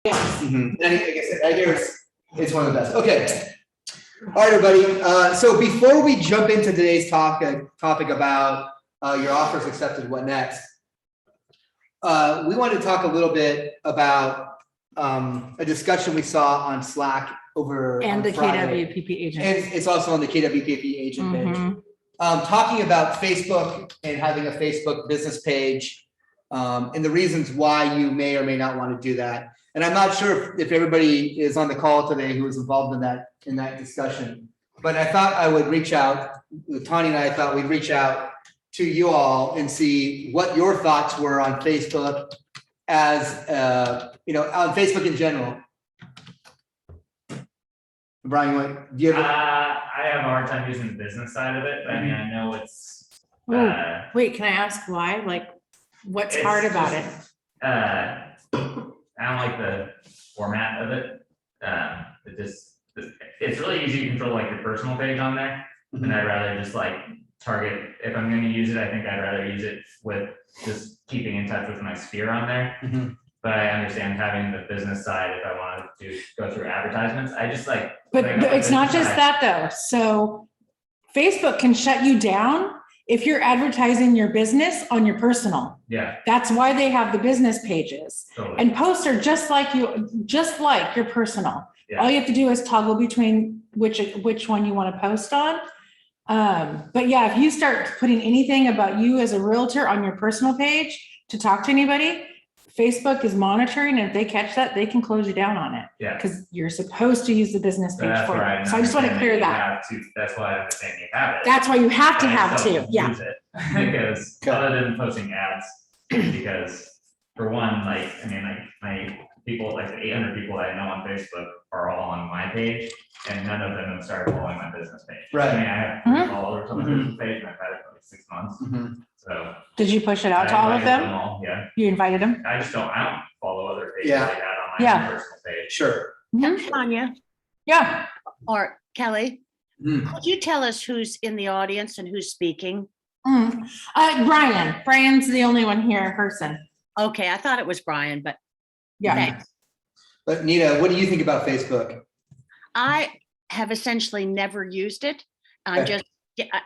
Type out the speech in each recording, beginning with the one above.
And I guess I hear it's one of the best. Okay. All right, everybody. So before we jump into today's topic about your offers accepted, what next? We want to talk a little bit about a discussion we saw on Slack over and the Friday. KWPP agent. And it's also on the KWPP agent page. Talking about Facebook and having a Facebook business page, and the reasons why you may or may not want to do that. And I'm not sure if everybody is on the call today who was involved in that discussion, but I thought I would reach out. Tanya and I thought we'd reach out to you all and see what your thoughts were on Facebook as on Facebook in general. Brian, do you have? I have a hard time using the business side of it, but I mean, I know it's. Wait, can I ask why? Like, what's It's hard about it? I don't like the format of it. It's really easy to control like your personal page on there, and I'd rather just like target. If I'm going to use it, I think I'd rather use it with just keeping in touch with my sphere on there. But I understand having the business side if I wanted to go through advertisements. I just like. But it's not just that though. So Facebook can shut you down if you're advertising your business on your personal. Yeah. That's why they have the business pages. Totally. And posts are just like your personal. Yeah. All you have to do is toggle between which one you want to post on. But yeah, if you start putting anything about you as a realtor on your personal page to talk to anybody, Facebook is monitoring, and if they catch that, they can close you down on it. Yeah. Because you're supposed to use the business page That's for right. it. So I just want to clear that. That's why I understand you have it. That's why you have to I have just to. don't Yeah. use it. Because other than posting ads, because for one, like, I mean, like my people, like the 800 people that I know on Facebook are all on my page, and none of them have started following my business page. Right. I mean, I have followers on my business page, and I've had it for like 6 months. So. Did you push it out to I all of invited them? all, yeah. You invited them? I don't follow other pages Yeah. like that on my Yeah. personal page. Sure. Tanya Yeah. or Kelly, could you tell us who's in the audience and who's speaking? Brian. Brian's the only one here in person. Okay, I thought it was Brian, but Yeah. thanks. But Nita, what do you think about Facebook? I have essentially never used it. Okay.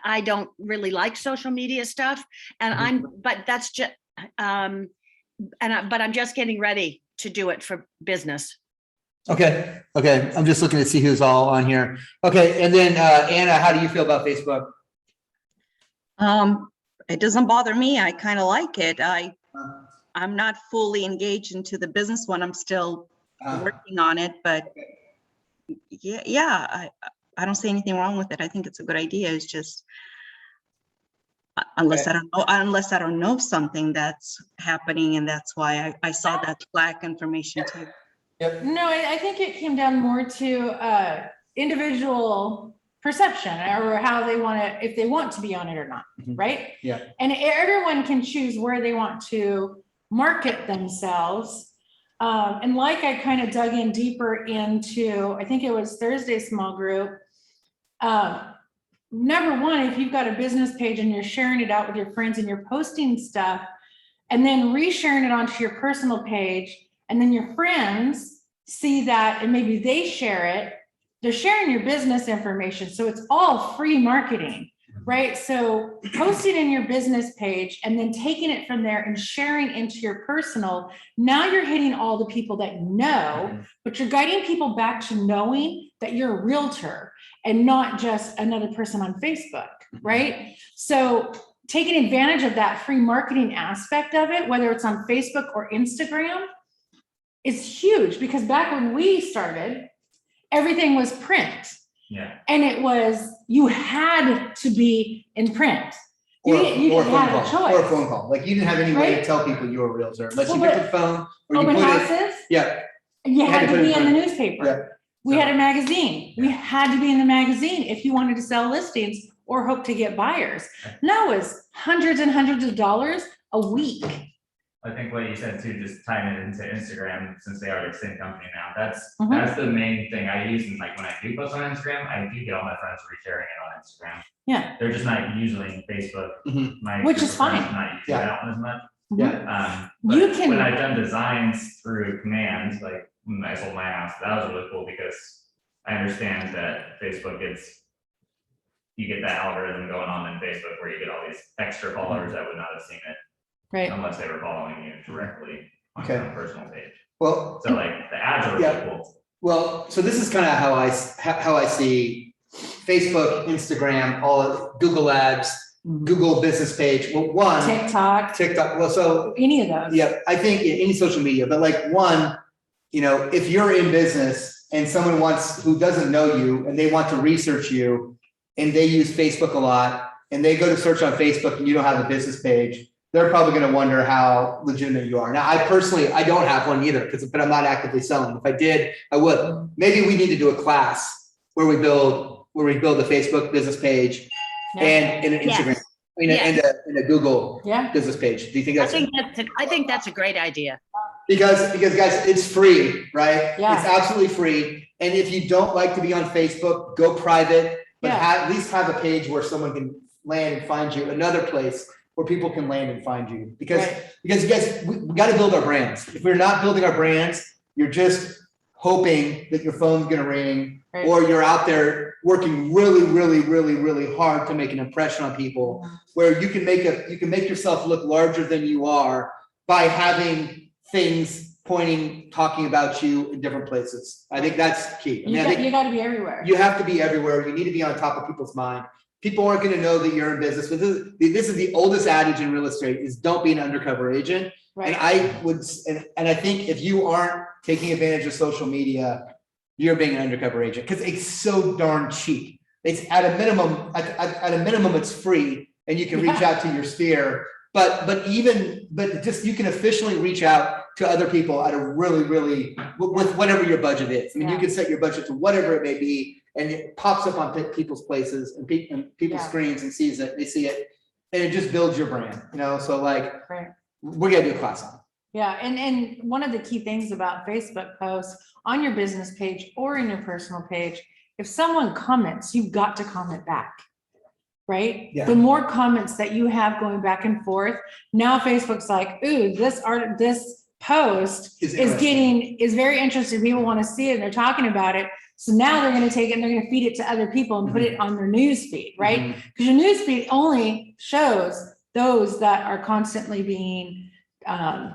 I don't really like social media stuff, and but that's just, but I'm just getting ready to do it for business. Okay. I'm just looking to see who's all on here. Okay. And then Anna, how do you feel about Facebook? It doesn't bother me. I kind of like it. I'm not fully engaged into the business one. I'm still working on it, but yeah, I don't see anything wrong with it. I think it's a good idea. It's just unless I don't know something that's happening, and that's why I saw that Slack information too. Yep. No, I think it came down more to individual perception or how they want to, if they want to be on it or not, right? Yeah. And everyone can choose where they want to market themselves. And like I kind of dug in deeper into, I think it was Thursday small group. Number one, if you've got a business page and you're sharing it out with your friends and you're posting stuff and then resharing it onto your personal page, and then your friends see that and maybe they share it, they're sharing your business information. So it's all free marketing, right? So posting in your business page and then taking it from there and sharing into your personal, now you're hitting all the people that you know, but you're guiding people back to knowing that you're a realtor and not just another person on Facebook, right? So taking advantage of that free marketing aspect of it, whether it's on Facebook or Instagram, is huge, because back when we started, everything was print. Yeah. And it was, you had to be in print. Or You a didn't phone have a call. choice. Or a phone call. Like you didn't have any way to Right? tell people you were a realtor unless you Well, picked up the phone or you Open put it. houses, Yeah. you had to put it be in the front. newspaper. Yeah. We had a magazine. We had to be in the magazine if you wanted to sell listings or hope to get buyers. Now it's hundreds and hundreds of dollars a week. I think what you said too, just tying it into Instagram, since they are the same company now, that's Mhm. the main thing I use. And like when I do post on Instagram, I do get all my friends resharing it on Instagram. Yeah. They're just not using Facebook. My Which group is of friends fine. Not using Yeah. that one as much. Yeah. But You can- when I've done designs through commands, like when I sold my house. That was really cool because I understand that Facebook you get that algorithm going on in Facebook where you get all these extra followers that would not have seen it Right. unless they were following you directly on Okay. your own personal page. Well, So like the ads are Yeah. really cool. well, so this is kind of how I see Facebook, Instagram, Google Ads, Google business page. Well, one, TikTok, TikTok. Well, so any of those. yeah, I think in any social media, but like one, if you're in business and someone who doesn't know you and they want to research you and they use Facebook a lot and they go to search on Facebook and you don't have a business page, they're probably going to wonder how legitimate you are. Now, I don't have one either but I'm not actively selling. If I did, I would. Maybe we need to do a class where we build a Facebook business page Yeah. and an Instagram, Yes. and a Google Yeah. business page. Do you think I that's? think that's a great idea. Because guys, it's free, right? Yeah. It's absolutely free. And if you don't like to be on Facebook, go private, but Yeah. at least have a page where someone can land and find you, another place where people can land and find you. Because Right. guys, we got to build our brands. If we're not building our brands, you're just hoping that your phone's gonna ring, Right. or you're out there working really, really, really, really hard to make an impression on people, where you can make yourself look larger than you are by having things talking about you in different places. I think that's key. I mean, I think You got to be everywhere. you have to be everywhere. You need to be on top of people's mind. People aren't going to know that you're in business. But this is the oldest adage in real estate: is don't be an undercover agent. And Right. I think if you aren't taking advantage of social media, you're being an undercover agent because it's so darn cheap. It's at a minimum, it's free, and you can reach out to your sphere. But just you can officially reach out to other people at a really with whatever your budget is. I mean, you Yeah. can set your budget to whatever it may be, and it pops up on people's places and people's Yeah. screens and they see it, and it just builds your brand. So like Right. we're gonna do a class on it. Yeah, and one of the key things about Facebook posts on your business page or in your personal page, if someone comments, you've got to comment back. Right? Yeah. The more comments that you have going back and forth, now Facebook's like, ooh, this post Is is very interesting. People want to see it and they're talking about it. So now they're going to take it and they're going to feed it to other people and put it on their news feed, right? Mhm. Because your news feed only shows those that are constantly being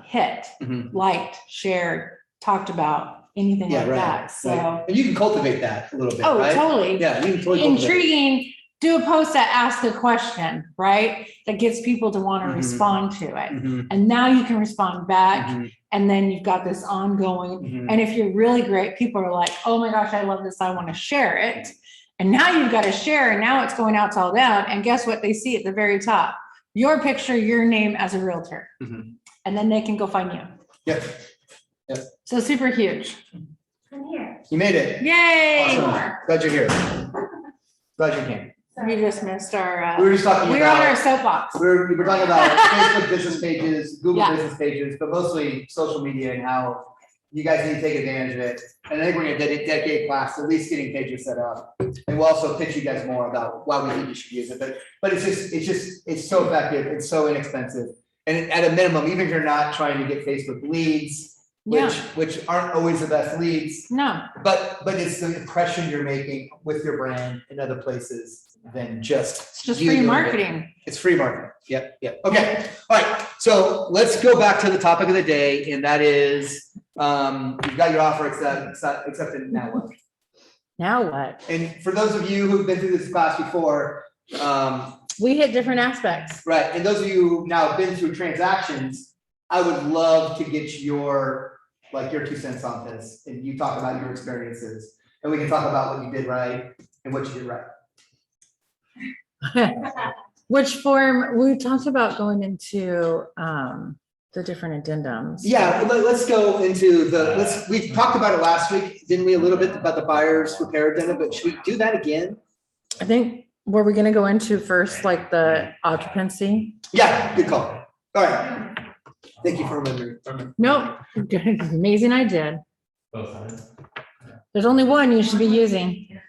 hit, Mhm. liked, shared, talked about, anything Yeah, like right, that. So, right. And you can cultivate that a little bit, oh, right? totally. Yeah, you can totally cultivate it. Intriguing. Do a post that asks a question, right? That gets people to want to Mhm. respond to it. Mhm, And now you can respond back. mhm, And then you've got this ongoing. mhm. And if you're really great, people are like, oh my gosh, I love this. I want to share it. And now you've got to share, and now it's going out to all down. And guess what? They see at the very top, your picture, your name as a realtor. Mhm. And then they can go find you. Yep, So super huge. you made it. Yay. Awesome. Glad you're here. Glad you came. We just missed our, We were just talking we were on our about, soapbox. we were talking about Facebook business pages, Google Yeah. business pages, but mostly social media and how you guys need to take advantage of it. And I think we're gonna dedicate class, at least getting pages set up. And we'll also pitch you guys more about why we think you should use it. But it's so effective, it's so inexpensive. And at a minimum, even if you're not trying to get Facebook leads, Yeah. which aren't always the best leads, No, but it's the impression you're making with your brand in other places than just. it's just you free doing it. marketing. It's free marketing. Yep. Okay. All right. So let's go back to the topic of the day, and that is, you've got your offer accepted now. What? Now what? And for those of you who've been through this class before, We hit different aspects. right, and those of you who've now been through transactions, I would love to get your 2 cents on this, and you talk about your experiences, and we can talk about what you did right and what you did right. Which form, we talked about going into the different addendums. Yeah, let's go into we talked about it last week, didn't we, a little bit about the buyer's repair addendum, but should we do that again? I think, were we gonna go into first, like the occupancy? Yeah, good call. All right. Thank you for remembering. Nope, amazing I did. Both sides. There's only one you should be using.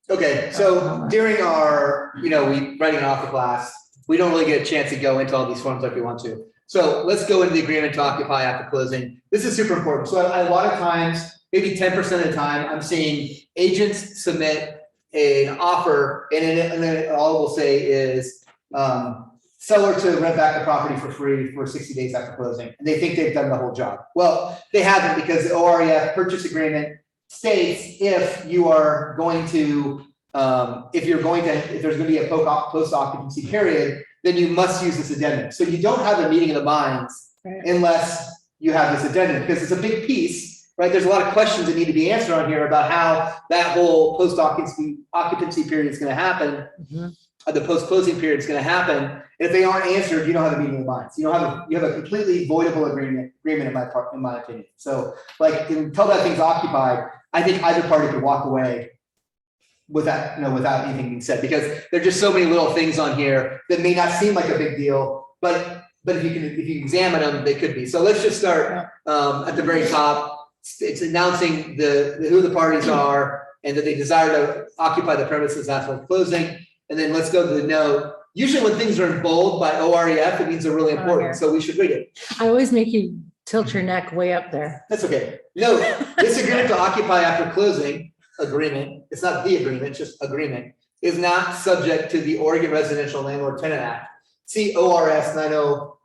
Okay, so during our, we writing an offer class, we don't really get a chance to go into all these forms like we want to. So let's go into the agreement to occupy after closing. This is super important. So a lot of times, maybe 10% of the time, I'm seeing agents submit an offer and then all we'll say is, seller to rent back the property for free for 60 days after closing. And they think they've done the whole job. Well, they haven't, because the OREF purchase agreement states if you are going to, if there's going to be a post occupancy period, then you must use this addendum. So you don't have a meeting of the minds Right. unless you have this addendum, because it's a big piece, right? There's a lot of questions that need to be answered on here about how that whole post occupancy period is going to happen. The post-closing period is going to happen. And if they aren't answered, you don't have a meeting of the minds. You have a completely voidable agreement in my opinion. So like until that thing's occupied, I think either party could walk away without anything being said, because there's just so many little things on here that may not seem like a big deal, but if you examine them, they could be. So let's just start at the very top. It's announcing who the parties are and that they desire to occupy the premises after closing. And then let's go to the note. Usually when things are in bold by OREF, it means they're really important. So we should read it. I always make you tilt your neck way up there. That's okay. Note, this agreement to occupy after closing agreement, it's not the agreement, it's just agreement, is not subject to the Oregon Residential Landlord Tenant Act. See ORS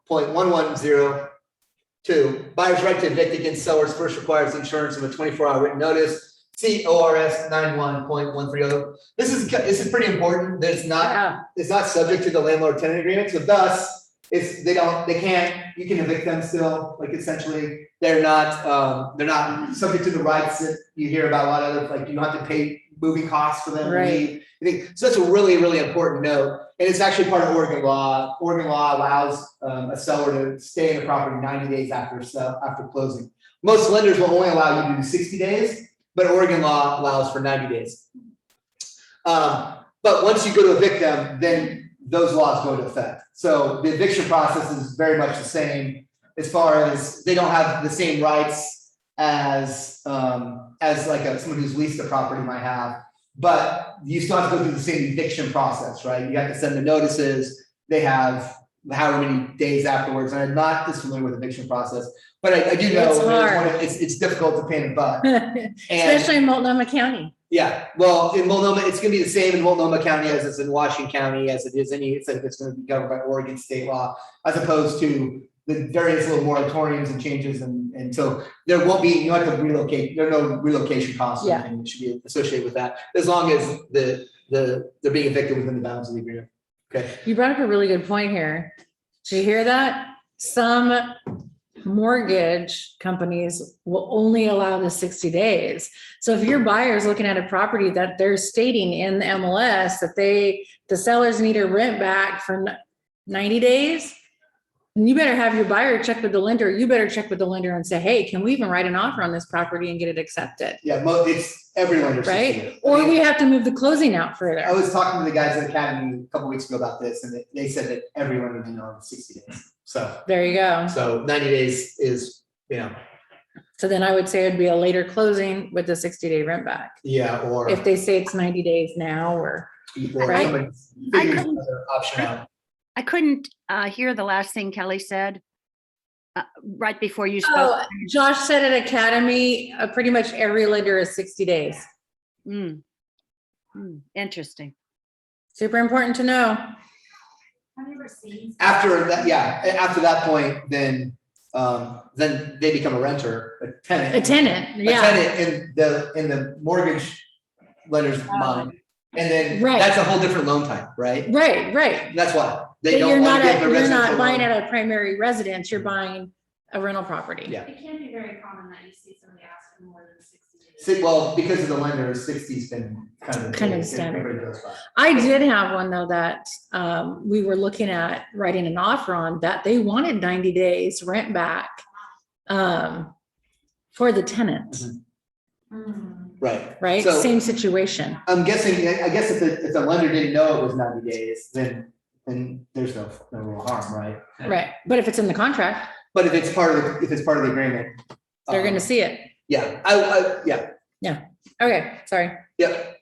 90.1102. Buyer's right to evict against sellers first requires the insurance of a 24-hour written notice. See ORS 91.130. This is pretty important. That it's not subject to the landlord tenant agreement. So thus, you can evict them still. Like essentially, they're not subject to the rights that you hear about a lot of like you don't have to pay moving costs for them to leave. So that's a really, really important note. And it's actually part of Oregon law. Oregon law allows a seller to stay in the property 90 days after closing. Most lenders will only allow you to do 60 days. But Oregon law allows for 90 days. But once you go to evict them, then those laws go into effect. So the eviction process is very much the same as far as they don't have the same rights as like someone who's leased a property might have. But you still have to go through the same eviction process, right? You have to send the notices. They have however many days afterwards. And I'm not this familiar with the eviction process, but I do know it's difficult to pain in the butt. Especially in Multnomah County. Yeah, well, in Multnomah, it's going to be the same in Multnomah County as it's in Washington County, as it is it's going to be governed by Oregon state law, as opposed to the various little moratoriums and changes. And so there won't be, you don't have to relocate. There are no relocation costs or anything that should be associated with that, as long as they're being evicted within the bounds of the agreement. Okay. You brought up a really good point here. Did you hear that? Some mortgage companies will only allow the 60 days. So if your buyer is looking at a property that they're stating in the MLS that the sellers need to rent back for 90 days, you better have your buyer check with the lender. You better check with the lender and say, hey, can we even write an offer on this property and get it accepted? Yeah, it's every lender. Right? Or we have to move the closing out further. I was talking to the guys at Academy a couple weeks ago about this, and they said that every lender would know 60 days. So there you go. So 90 days is, So then I would say it'd be a later closing with the 60-day rent back. Yeah, or if they say it's 90 days now or right. I couldn't- Option out. I couldn't hear the last thing Kelly said right before you spoke. Oh, Josh said at Academy, pretty much every lender is 60 days. Interesting. Super important to know. After that point, then they become a renter, a tenant. A tenant, yeah. A tenant in the mortgage lender's mind. And then that's a whole different loan type, right? Right. That's why You're not buying at a primary residence, you're buying a rental property. Yeah. It can be very common that you see somebody ask for more than 60 days. Well, because of the lender, 60's been kind of standard. I did have one though that we were looking at writing an offer on that they wanted 90 days rent back for the tenant. Right. So, same situation. I'm guessing. I guess if the lender didn't know it was 90 days, then there's no real harm, right? Right. But if it's in the contract, but if it's part of the agreement, they're going to see it. Yeah. Yeah. Okay. Sorry. Yep.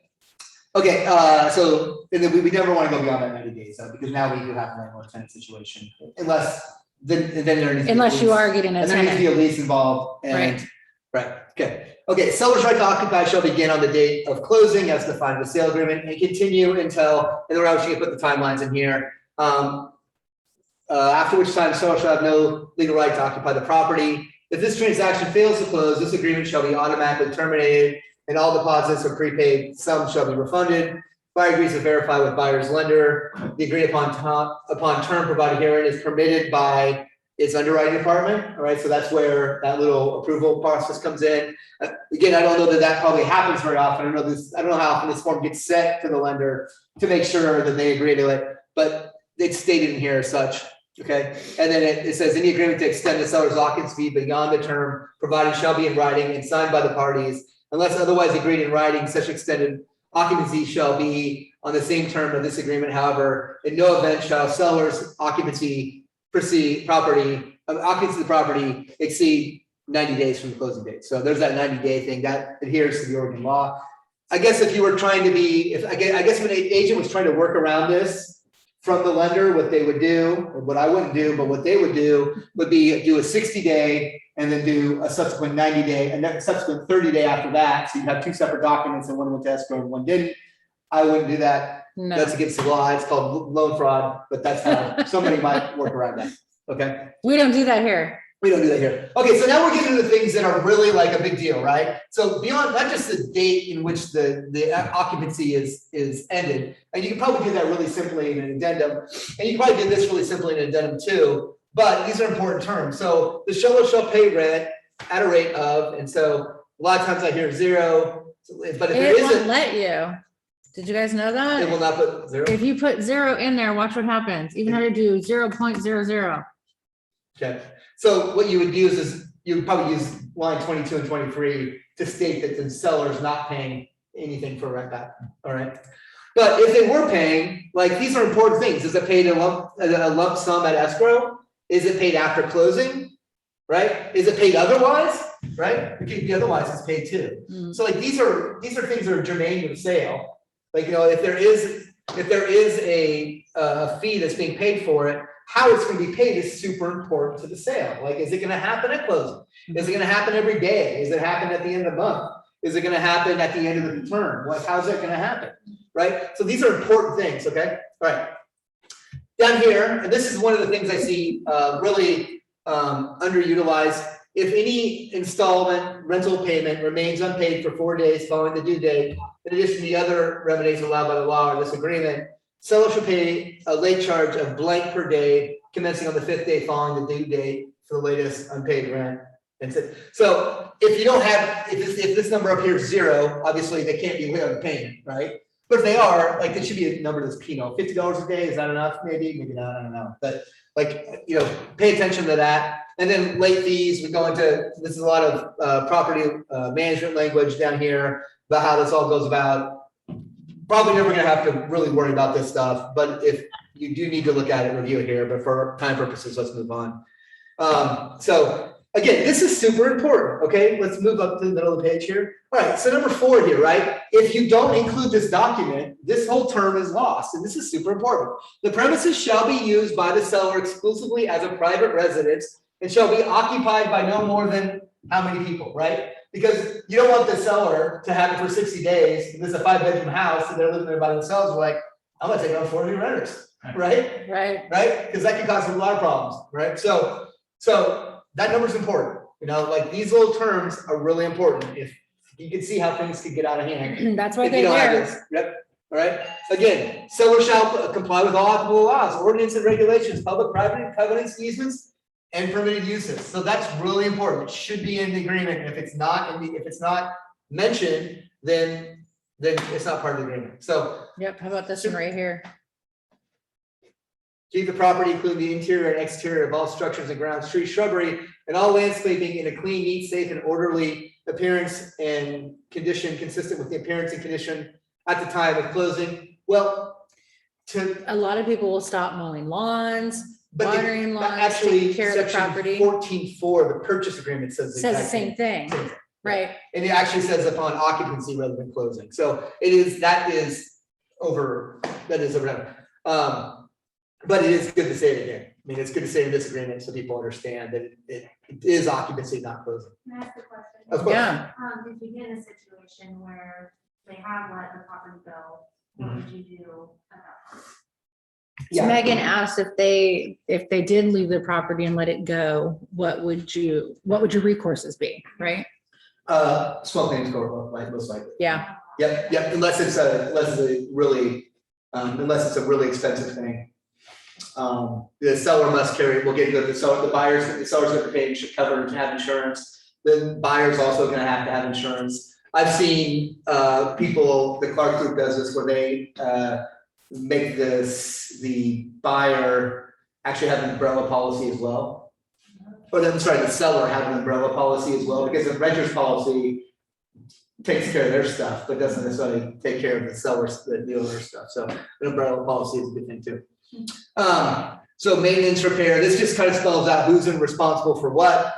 Okay. So and then we never want to go beyond that 90 days, because now we do have a landlord tenant situation, unless then there needs to be a Unless you lease. are getting a And there needs to be tenant. a lease involved and, right, okay, seller's right to occupy shall begin on the date of closing as defined in the sale agreement and continue until, and we're actually gonna put the timelines in here. After which time seller shall have no legal right to occupy the property. If this transaction fails to close, this agreement shall be automatically terminated and all deposits or prepaid sums shall be refunded. Buyer agrees to verify with buyer's lender. The agreed upon term provided herein is permitted by its underwriting department. All right, so that's where that little approval process comes in. Again, I don't know that probably happens very often. I don't know how often this form gets sent to the lender to make sure that they agree to it, but it's stated in here as such. Okay, and then it says any agreement to extend the seller's occupancy beyond the term provided shall be in writing and signed by the parties. Unless otherwise agreed in writing, such extended occupancy shall be on the same term of this agreement. However, in no event shall seller's occupancy of the property exceed 90 days from the closing date. So there's that 90-day thing that adheres to the Oregon law. I guess if you were trying to be, I guess when an agent was trying to work around this from the lender, what they would do, or what I wouldn't do, but what they would do would be do a 60-day and then do a subsequent 90-day and then a subsequent 30-day after that. So you have two separate documents and one went to escrow and one didn't. I wouldn't do that. No. That's against the law. It's called loan fraud, but that's how somebody might work around that. Okay. We don't do that here. We don't do that here. Okay, so now we're getting to the things that are really like a big deal, right? So beyond not just the date in which the occupancy is ended, and you can probably do that really simply in an addendum, and you can probably do this really simply in an addendum too, but these are important terms. So the seller shall pay rent at a rate of, and so a lot of times I hear 0, but if there It won't isn't, let you. Did you guys know it will that? not put 0. If you put 0 in there, watch what happens. Even if you do 0.00. Okay, so what you would use is you would probably use line 22 and 23 to state that the seller is not paying anything for rent back. All right. But if they were paying, like these are important things. Is it paid a lump sum at escrow? Is it paid after closing? Right? Is it paid otherwise? Right? It could be otherwise, it's paid too. Mm. So like these are things that are germane to the sale. Like, you know, if there is a fee that's being paid for it, how it's going to be paid is super important to the sale. Like, is it going to happen at closing? Is it going to happen every day? Is it happen at the end of the month? Is it going to happen at the end of the term? Like, how's that going to happen? Right? So these are important things. Okay. All right. Down here, and this is one of the things I see really underutilized. If any installment rental payment remains unpaid for 4 days following the due date, in addition to the other remedies allowed by the law or this agreement, seller should pay a late charge of blank per day, commencing on the 5th day following the due date for the latest unpaid rent. And so if you don't have, if this number up here is 0, obviously they can't be late on the payment, right? But if they are, like, there should be a number that's, you know, $50 a day. Is that enough? Maybe not. I don't know. But like, you know, pay attention to that. And then late fees, we go into, this is a lot of property management language down here about how this all goes about. Probably never gonna have to really worry about this stuff, but if you do need to look at it, review it here, but for time purposes, let's move on. So again, this is super important, okay? Let's move up to the middle of the page here. All right, so number 4 here, right? If you don't include this document, this whole term is lost, and this is super important. The premises shall be used by the seller exclusively as a private residence and shall be occupied by no more than how many people, right? Because you don't want the seller to have it for 60 days. This is a 5-bedroom house and they're living there by themselves. We're like, I'm gonna take on 4 new renters, right? Right. Right? Because that can cause a lot of problems, right? So that number is important. You know, like these little terms are really important. If you can see how things could get out of hand. That's why If you they're don't have there. this. Yep. All right. Again, seller shall comply with all applicable laws, ordinance and regulations, public, private covenants, easements, and permitted uses. So that's really important. It should be in the agreement. If it's not mentioned, then it's not part of the agreement. So Yep. How about this one right here? keep the property, including the interior and exterior of all structures and grounds, trees, shrubbery, and all landscaping in a clean, neat, safe, and orderly appearance and condition consistent with the appearance and condition at the time of closing. Well, A lot of people will stop mowing lawns, but watering lawns, actually, taking care of the section property. 14.4, the purchase agreement says Says the exact same thing, thing. right? And it actually says upon occupancy rather than closing. So that is over. But it is good to say it again. mean, it's good to say in this agreement so people understand that it is occupancy, not closing. Can I ask a question? Of course. Yeah. If you get in a situation where they have let the property go, what would you do at that point? So Megan asked if they did leave the property and let it go, what would your recourses be, right? Small claims court, like most likely. Yeah. Yep, unless it's a really expensive thing. The seller must carry, we'll get into the seller's got to pay, should cover and have insurance. The buyer's also gonna have to have insurance. I've seen, people, the Clark Group does this where they, make the buyer actually have an umbrella policy as well. Or I'm sorry, the seller have an umbrella policy as well, because the renter's policy takes care of their stuff, but doesn't necessarily take care of the seller's, the owner's stuff. So an umbrella policy is a good thing too. So maintenance, repair, this just kind of spells out who's responsible for what.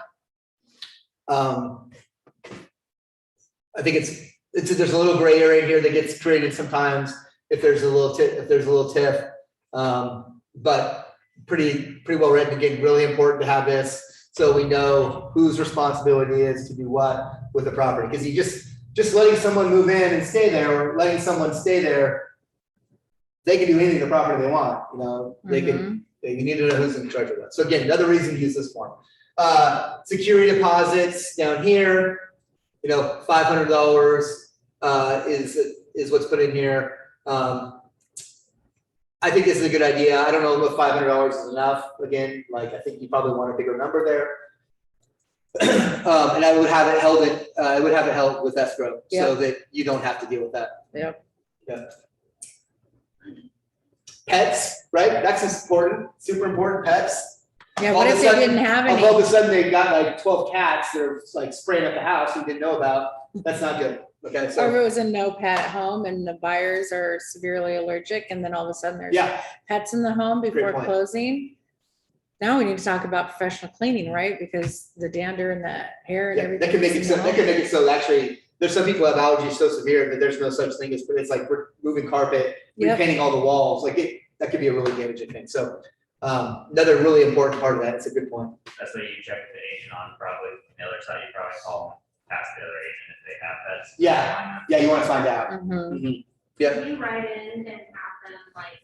I think there's a little gray area here that gets created sometimes if there's a little tiff. But pretty well written. Again, really important to have this so we know whose responsibility is to do what with the property. Because you just letting someone move in and stay there, or letting someone stay there, they can do anything to the property they want. You know, they need to know who's in charge of that. So again, another reason to use this form. Security deposits down here. You know, $500 is what's put in here. I think this is a good idea. I don't know if $500 is enough. Again, like I think you probably want a bigger number there. And I would have it held with escrow so that you don't have to deal with that. Yep. Yeah. Pets, right? That's important, super important, pets. Yeah, what if they didn't have any? All of a sudden they got like 12 cats, they're like spraying up the house you didn't know about. That's not good. Okay, Or if so it was a no pet home and the buyers are severely allergic and then all of a sudden there's yeah, pets in the home before point. closing. Now we need to talk about professional cleaning, right? Because the dander and the hair and yeah, everything. that can make it is so, in the that can home. make it so actually, there's some people who have allergies so severe that there's no such thing as, it's like we're moving carpet, Yep. repainting all the walls, like that could be a really damaging thing. So another really important part of that, it's a good point. That's what you check with the agent on, probably, on the other side, you probably call them past the other agent if they have pets. Yeah, you want to find out. Mhm. Yeah. Can you write in and have them like,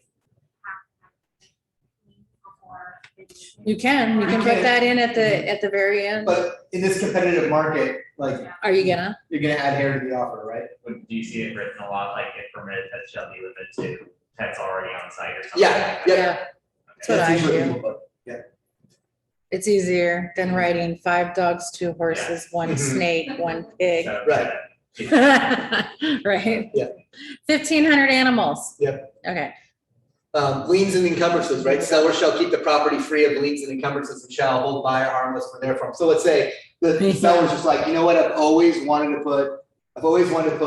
before? You can put can. that in at the very end. But in this competitive market, like Are you gonna? you're gonna add hair to the offer, right? Do you see it written a lot, like if permitted pets shall be limited to pets already on site or something? Yeah, like that? yeah. That's what I usually do. people put. It's easier than writing 5 dogs, 2 horses, 1 Mhm. snake, 1 pig. So, Right. Right? Yeah. 1,500 animals. Yep. Okay. Liens and encumbrances, right? Seller shall keep the property free of liens and encumbrances and shall hold buyer harmless for therefrom. So let's say the seller's just like, you know what, I've always wanted to put a, I've always wanted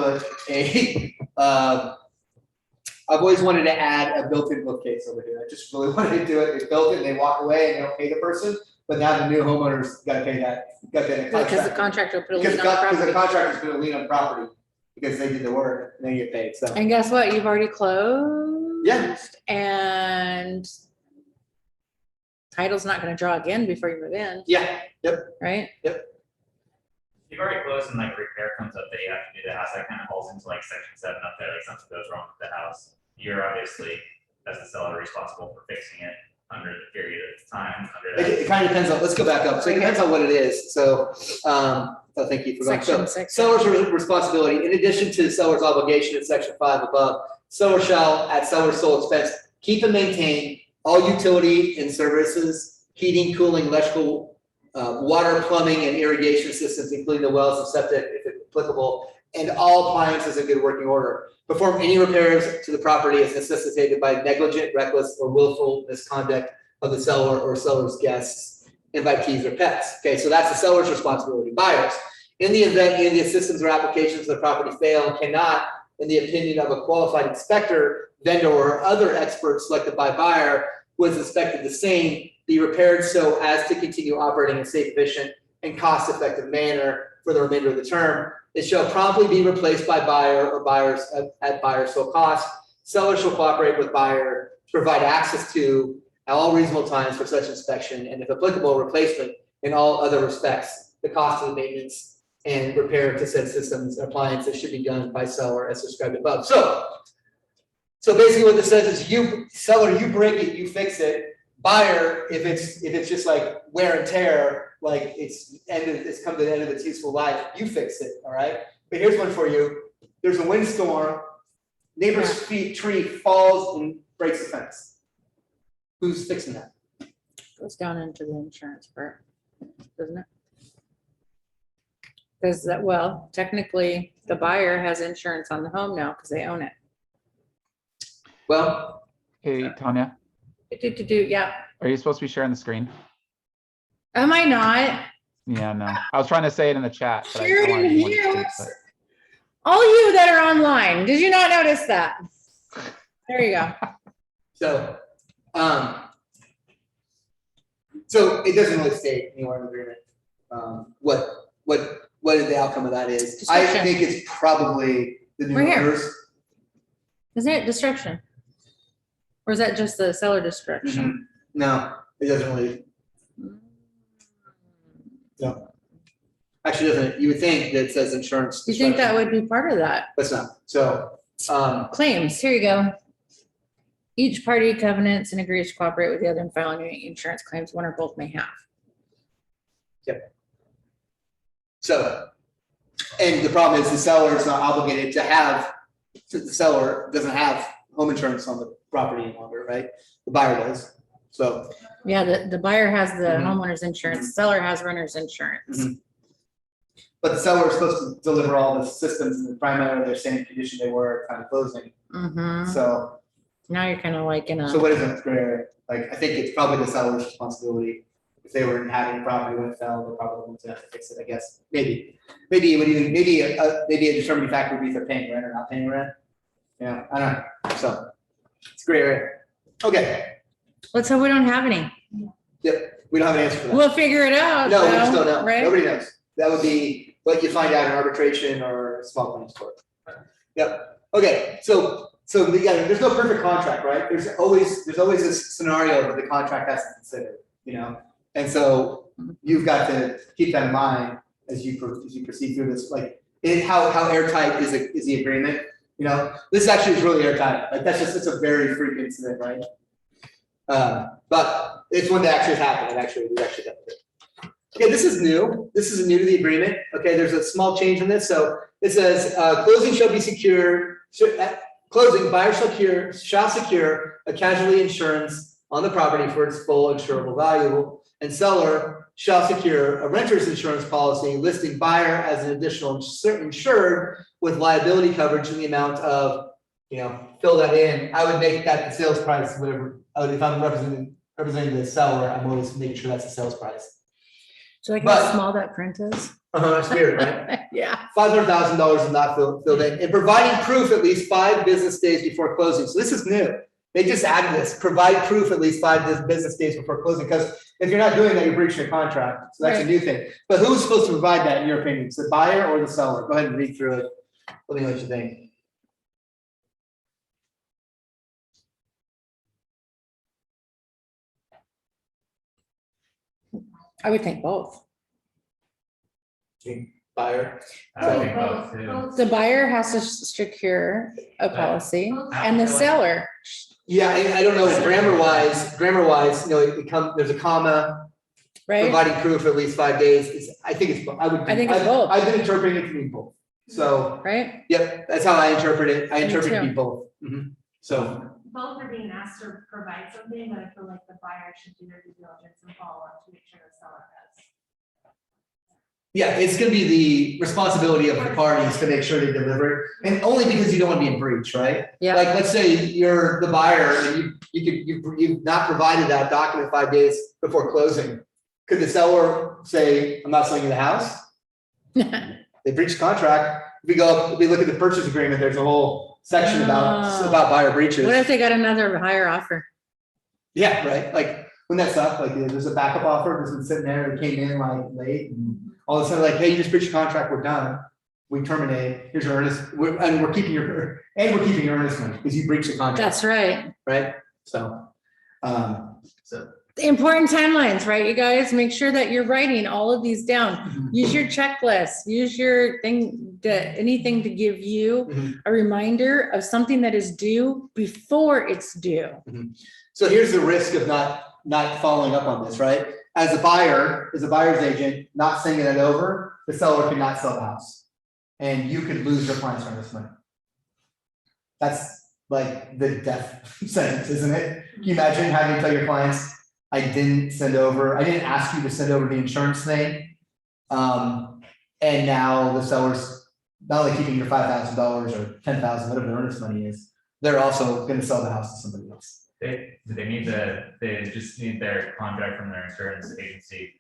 to add a built-in bookcase over here. I just really wanted to do it. They built it, they walk away and they don't pay the person, but now the new homeowner's gotta pay that, Because the contractor put a Because lien on the because the property. contractor's gonna lien on property because they did the work and they get paid, so. And guess what? You've already closed. Yeah. And title's not gonna draw again before you move in, Yeah, right? If you've already closed and like repair comes up that you have to do the house, that kind of falls into like section 7 up there, like something goes wrong with the house. You're obviously, as the seller, responsible for fixing it under the period of time, under it that. kind of depends on, let's go back up. So it depends on what it is. So, thank you for going. So Section 6. seller's responsibility, in addition to the seller's obligation in section 5 above, seller shall, at seller's sole expense, keep and maintain all utility and services, heating, cooling, electrical, water, plumbing, and irrigation systems, including the wells and septic, if applicable, and all appliances in good working order. Perform any repairs to the property as necessitated by negligent, reckless, or willful misconduct of the seller or seller's guests, invitees, or pets. Okay, so that's the seller's responsibility. Buyers, in the event any of the systems or applications of the property fail and cannot, in the opinion of a qualified inspector, vendor, or other expert selected by buyer who has inspected the same, be repaired so as to continue operating in a safe, efficient, and cost-effective manner for the remainder of the term. It shall promptly be replaced by buyer or buyers at buyer's sole cost. Seller shall cooperate with buyer to provide access to all reasonable times for such inspection, and if applicable, replacement in all other respects, the cost of the maintenance and repair to said systems and appliances should be done by seller as described above. So basically what this says is seller, you break it, you fix it. Buyer, if it's just like wear and tear, like it's come to the end of its useful life, you fix it, all right? But here's one for you. There's a windstorm, neighbor's tree falls and breaks the fence. Who's fixing that? Goes down into the insurance part, doesn't it? Because that, well, technically, the buyer has insurance on the home now because they own it. Well, Hey, Tanya, Yeah. are you supposed to be sharing the screen? Am I not? Yeah, no. I was trying to say it in the chat. but I Share it wanted in you to here. speak, but- All you that are online, did you not notice that? There you go. so, so it doesn't really state anywhere in the agreement, what the outcome of that is. I Description. think it's probably the new Right here. owners. Isn't it destruction? Or is that just the seller destruction? No, it doesn't really, no. Actually, doesn't, you would think that it says insurance. You think that destruction, would be part of that? but it's not, so, Claims, here you go. Each party covenants and agrees to cooperate with the other in filing any insurance claims, one or both may have. so. And the problem is the seller is not obligated to have, the seller doesn't have home insurance on the property any longer, right? The buyer does, so. Yeah, the buyer has the Mhm. homeowner's insurance, seller has renter's insurance. Mhm. But the seller is supposed to deliver all the systems in the primary, their same condition they were at time of closing, Mhm. so. Now you're kind of like in So a, what is it, gray area? Like, I think it's probably the seller's responsibility. If they were having a property when it fell, they're probably going to have to fix it, I guess. Maybe it would even, maybe a determining factor would be if they're paying rent or not paying rent. Yeah, I don't know. So it's gray area. Okay, let's hope we don't have any. yep, we don't have an answer for that. We'll figure it out. No, we just though, don't know. Right? Nobody knows. That would be what you find out in arbitration or small claims court. Yep. Okay, so yeah, there's no perfect contract, right? There's always this scenario that the contract has to consider, you know? And so you've got to keep that in mind as you proceed through this, like, how airtight is the agreement? You know, this actually is really airtight. Like, it's a very freak incident, right? But it's one that actually has happened. We've actually done it. Okay, this is new. This is new to the agreement. Okay, there's a small change in this. So it says, closing shall be secure. At closing, buyer shall secure a casualty insurance on the property for its full insurable value, and seller shall secure a renter's insurance policy listing buyer as an additional insured with liability coverage in the amount of, fill that in. I would make that the sales price, whatever. If I'm representing the seller, I'm always making sure that's the sales price. So like But- how small that print is? It's weird, right? Yeah. $500,000 is not filled in, and providing proof at least 5 business days before closing. So this is new. They just added this, provide proof at least 5 business days before closing, because if you're not doing that, you're breaching a contract. So that's a Right. new thing. But who's supposed to provide that in your opinion? Is the buyer or the seller? Go ahead and read through it. Let me know what you think. I would think both. Buyer. I would think both too. The buyer has to secure a policy and the I feel like- seller. Yeah, I don't know, grammar wise, there's a comma, Right? providing proof at least 5 days. I think it's both. I've been interpreting it to mean both. So, Right? yep, that's how I interpret it. I Me interpret it to too. be both. Mhm. So, Both are being asked to provide something, but I feel like the buyer should do their due diligence and follow up to make sure the seller does. yeah, it's gonna be the responsibility of the parties to make sure they deliver, and only because you don't want to be in breach, right? Yeah. Like, let's say you're the buyer and you've not provided that document 5 days before closing. Could the seller say, I'm not selling you the house? They breached contract. We look at the purchase agreement, there's a whole section Oh. about buyer breaches. What if they got another higher offer? Yeah, right, like, wouldn't that suck, like, there's a backup offer, that's been sitting there, it came in like late, and all of a sudden, like, hey, you just breached contract, we're done. We terminate, here's your earnest, we're keeping your earnest money, because you breached the contract, That's right. right? So, So Important timelines, right, you guys? Make sure that you're writing all of these down. Use your checklist, use your thing, anything to give you Mhm. a reminder of something that is due before it's due. So here's the risk of not following up on this, right? As a buyer's agent, not sending it over, the seller cannot sell the house. And you could lose your client's earnest money. That's like the death sentence, isn't it? Can you imagine having to tell your clients, I didn't ask you to send over the insurance thing. And now the seller's not only keeping your $5,000 or $10,000, whatever the earnest money is, they're also gonna sell the house to somebody else. they just need their contract from their insurance agency,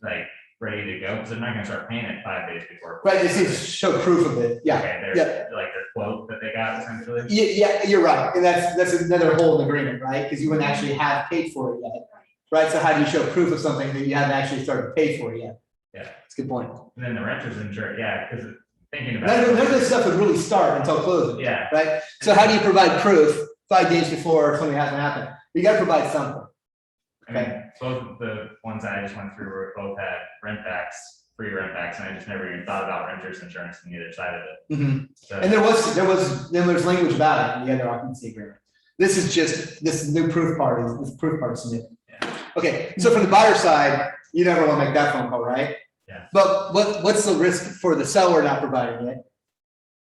like, ready to go, because they're not gonna start paying it 5 days before. Right, they need to show proof of it, yeah. Okay, yeah. like their quote that they got essentially. Yeah, you're right, and that's another whole agreement, right? Because you wouldn't actually have paid for it yet, right? So how do you show proof of something that you haven't actually started to pay for yet? Yeah. That's a good point. And then the renter's insurance, yeah, because thinking about. None of this stuff would really start until closing, Yeah, right? So how do you provide proof 5 days before something hasn't happened? You gotta provide something. I mean, both of the ones that I just went through were both had rent backs, free rent backs, and I just never even thought about renter's insurance on either side of it. So, And there's language about it in the other occupancy agreement. This is new proof part, this proof part's new. Yeah. Okay, so from the buyer side, you never wanna make that phone call, right? Yeah. But what's the risk for the seller not providing it?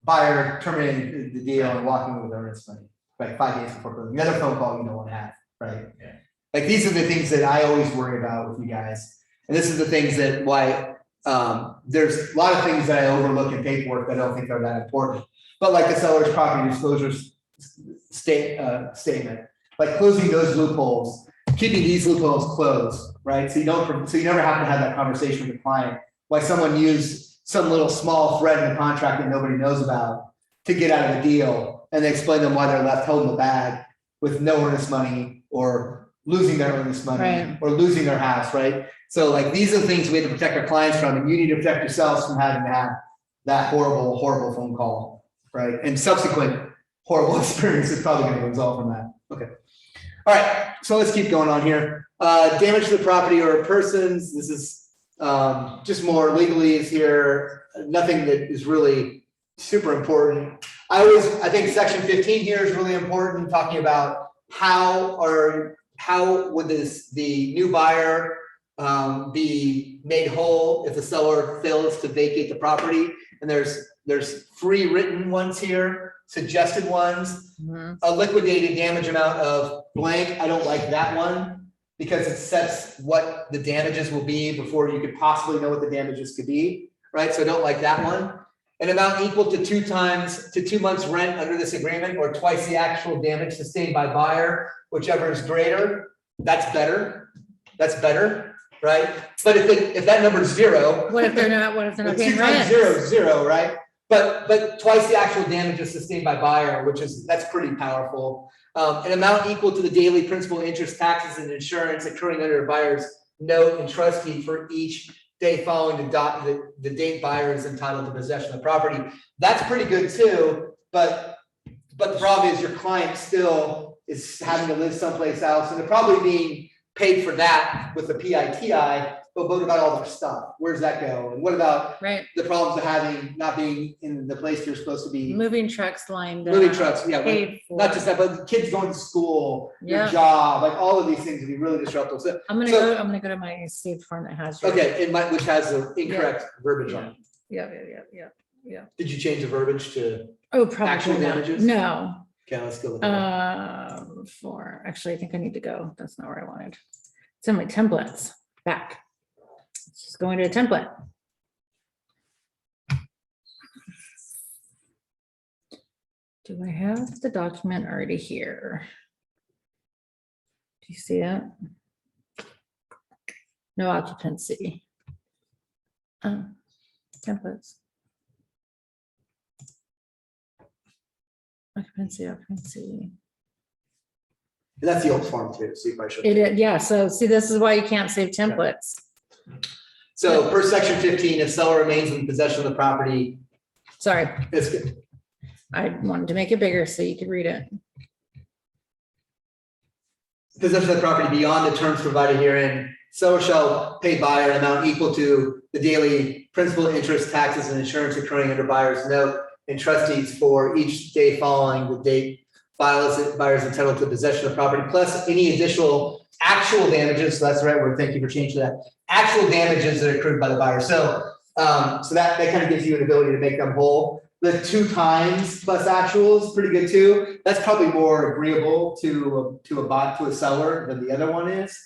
Buyer terminating the deal and walking away with earnest money, like 5 days before closing, another phone call you don't wanna have, right? Yeah. Like, these are the things that I always worry about with you guys, and this is the things that why, there's a lot of things that I overlook in paperwork that I don't think are that important. But like the seller's property disclosures statement, like closing those loopholes, keeping these loopholes closed, right? So you never have to have that conversation with the client, why someone used some little small thread in the contract that nobody knows about to get out of the deal, and they explain them why they're left holding the bag with no earnest money, or losing their earnest money, Right. or losing their house, right? So like, these are the things we have to protect our clients from, and you need to protect yourselves from having to have that horrible phone call, right? And subsequent horrible experience is probably gonna result from that. Okay. All right, so let's keep going on here. Damage to the property or persons, this is just more legalese here, nothing that is really super important. I think section 15 here is really important, talking about how would the new buyer be made whole if the seller fails to vacate the property? And there's free written ones here, suggested ones, a liquidated damage amount of blank. I don't like that one because it sets what the damages will be before you could possibly know what the damages could be, right? So I don't like that one. An amount equal to 2 months rent under this agreement, or twice the actual damage sustained by buyer, whichever is greater. That's better, right? But if that number is 0. What if they're not But paying 2 times rent? 0 is 0, right? But twice the actual damages sustained by buyer, that's pretty powerful. An amount equal to the daily principal, interest, taxes, and insurance accruing under a buyer's note and trustee for each day following the date buyer is entitled to possession of the property. That's pretty good too, but the problem is your client still is having to live someplace else, and they're probably being paid for that with the PITI, but what about all their stuff? Where's that go? And what about Right, the problems of not being in the place you're supposed to be? moving trucks lined up. Moving trucks, yeah, Paid for. not just that, but kids going to school, your Yeah. job, like all of these things would be really disruptive. So, I'm gonna go to my saved form that has. your- okay, which has the incorrect verbiage on it. Yeah. Did you change the verbiage to, Oh, Actual probably not. damages? No. okay, let's go. Look at that. Actually, I think I need to go. That's not where I wanted. It's in my templates, back. Let's just go into a template. Do I have the document already here? Do you see it? No occupancy. Templates. Occupancy. That's the old form too, so you probably should. It is, yeah, so see, this is why you can't save templates. So per section 15, if seller remains in possession of the property, Sorry, it's good. I wanted to make it bigger so you could read it. possession of the property beyond the terms provided herein, seller shall pay buyer an amount equal to the daily principal, interest, taxes, and insurance occurring under buyer's note and trustees for each day following the date buyer's entitled to possession of property, plus any additional actual damages. So that's the right word. Thank you for changing that. Actual damages that are accrued by the buyer. So that kind of gives you an ability to make them whole. The 2 times plus actual is pretty good too. That's probably more agreeable to a seller than the other one is.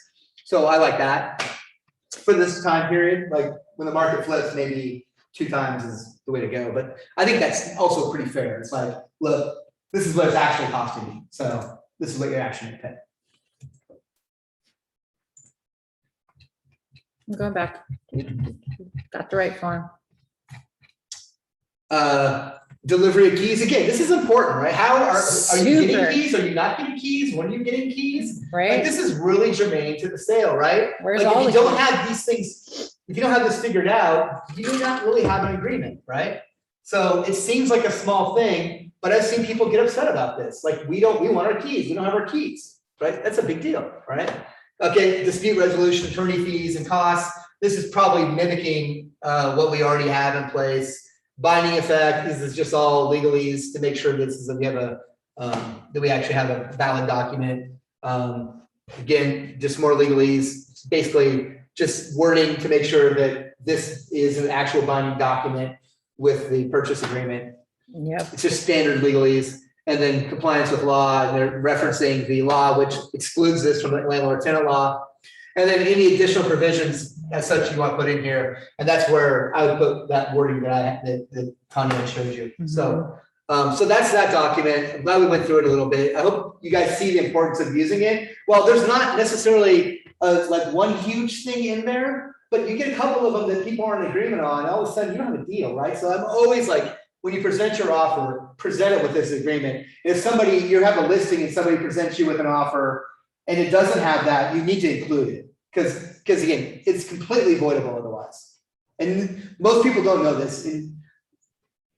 So I like that for this time period. Like when the market flips, maybe 2 times is the way to go. But I think that's also pretty fair. It's like, look, this is what it's actually costing me. So this is what you're actually gonna pay. I'm going back. Got the right form. Delivery of keys. Again, this is important, right? Are you Super. getting keys? Are you not getting keys? When are you getting keys? Like Right? this is really germane to the sale, right? Where's Like all if the you don't keys? have these things, if you don't have this figured out, you do not really have an agreement, right? So it seems like a small thing, but I've seen people get upset about this. Like we want our keys. We don't have our keys, right? That's a big deal, right? Okay, dispute resolution, attorney fees and costs. This is probably mimicking what we already have in place. Binding effect, this is just all legalese to make sure that we have that we actually have a valid document. Again, just more legalese, basically just wording to make sure that this is an actual binding document with the purchase agreement. Yep. It's just standard legalese. And then compliance with law, and they're referencing the law, which excludes this from the landlord-tenant law. And then any additional provisions as such you want to put in here, and that's where I would put that wording that Tanya showed you. So, so that's that document. I'm glad we went through it a little bit. I hope you guys see the importance of using it. Well, there's not necessarily like one huge thing in there, but you get a couple of them that people aren't in agreement on. All of a sudden, you don't have a deal, right? So I'm always like, when you present your offer, present it with this agreement. If you have a listing and somebody presents you with an offer and it doesn't have that, you need to include it. Because again, it's completely voidable otherwise. And most people don't know this. And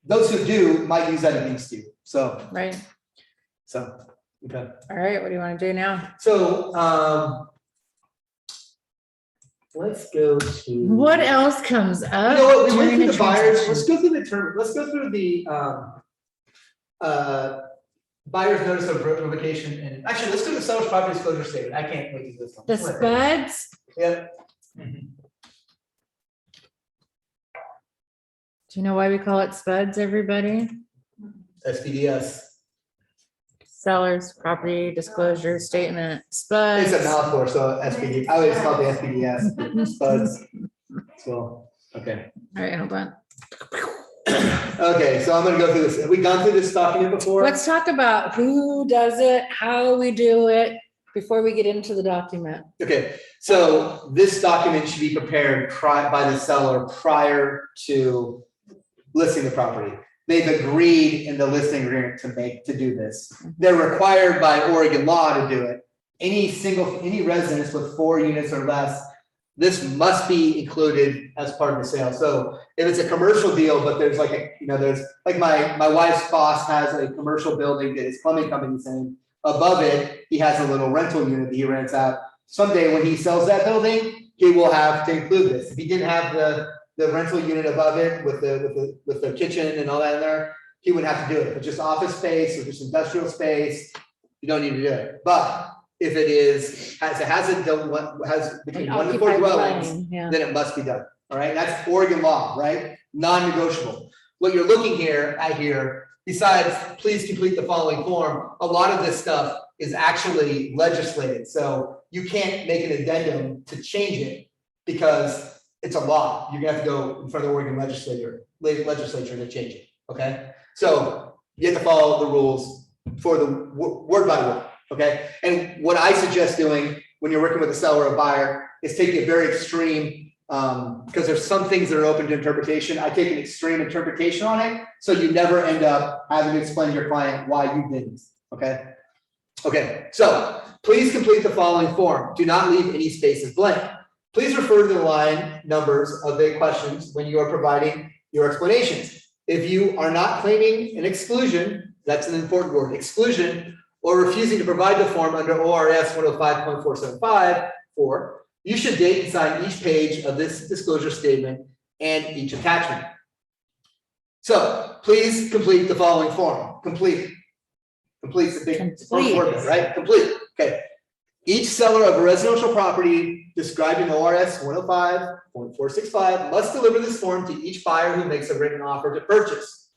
those who do might use that against you. So, Right. Okay. All right. What do you want to do now? So, let's go to. What else comes up? You know what, we went during through a the buyers, transaction? let's go through the term, let's go through the buyer's notice of revocation, and actually, let's go to the seller's property disclosure statement. I can't wait to do this one. The spuds? Yeah. Do you know why we call it spuds, everybody? SPDS. Sellers, property disclosure statement, spuds. It's a mouthful, so SPD, I always call it the SPDS, spuds. So, okay. All right, hold on. Okay, so I'm gonna go through this. Have we gone through this document before? Let's talk about who does it, how we do it, before we get into the document. Okay, so this document should be prepared by the seller prior to listing the property. They've agreed in the listing agreement to do this. They're required by Oregon law to do it. Any residence with 4 units or less, this must be included as part of the sale. So if it's a commercial deal, but there's like there's like my wife's boss has a commercial building that his plumbing company's in. Above it, he has a little rental unit that he rents out. Someday when he sells that building, he will have to include this. If he didn't have the rental unit above it with the kitchen and all that in there, he wouldn't have to do it. But just office space or just industrial space, you don't need to do it. But if it has between 1 to 4 Occupied dwellings, dwelling, yeah. then it must be done. All right, that's Oregon law, right? Non-negotiable. What you're looking at here, besides please complete the following form, a lot of this stuff is actually legislated. So you can't make an addendum to change it because it's a law. You're gonna have to go in front of the Oregon legislature to change it. Okay, so you have to follow the rules for the word by word. Okay, and what I suggest doing when you're working with a seller or buyer is taking a very extreme, because there's some things that are open to interpretation. I take an extreme interpretation on it, so you never end up having to explain to your client why you didn't. Okay. Okay. So please complete the following form. Do not leave any spaces blank. Please refer to the line numbers of the questions when you are providing your explanations. If you are not claiming an exclusion, that's an important word, exclusion, or refusing to provide the form under ORS 105.475, you should date and sign each page of this disclosure statement and each attachment. So please complete the following form. Complete. Complete's the big first word there, right? Complete. Okay. Each seller of a residential property described in ORS 105.465 must deliver this form to each buyer who makes a written offer to purchase.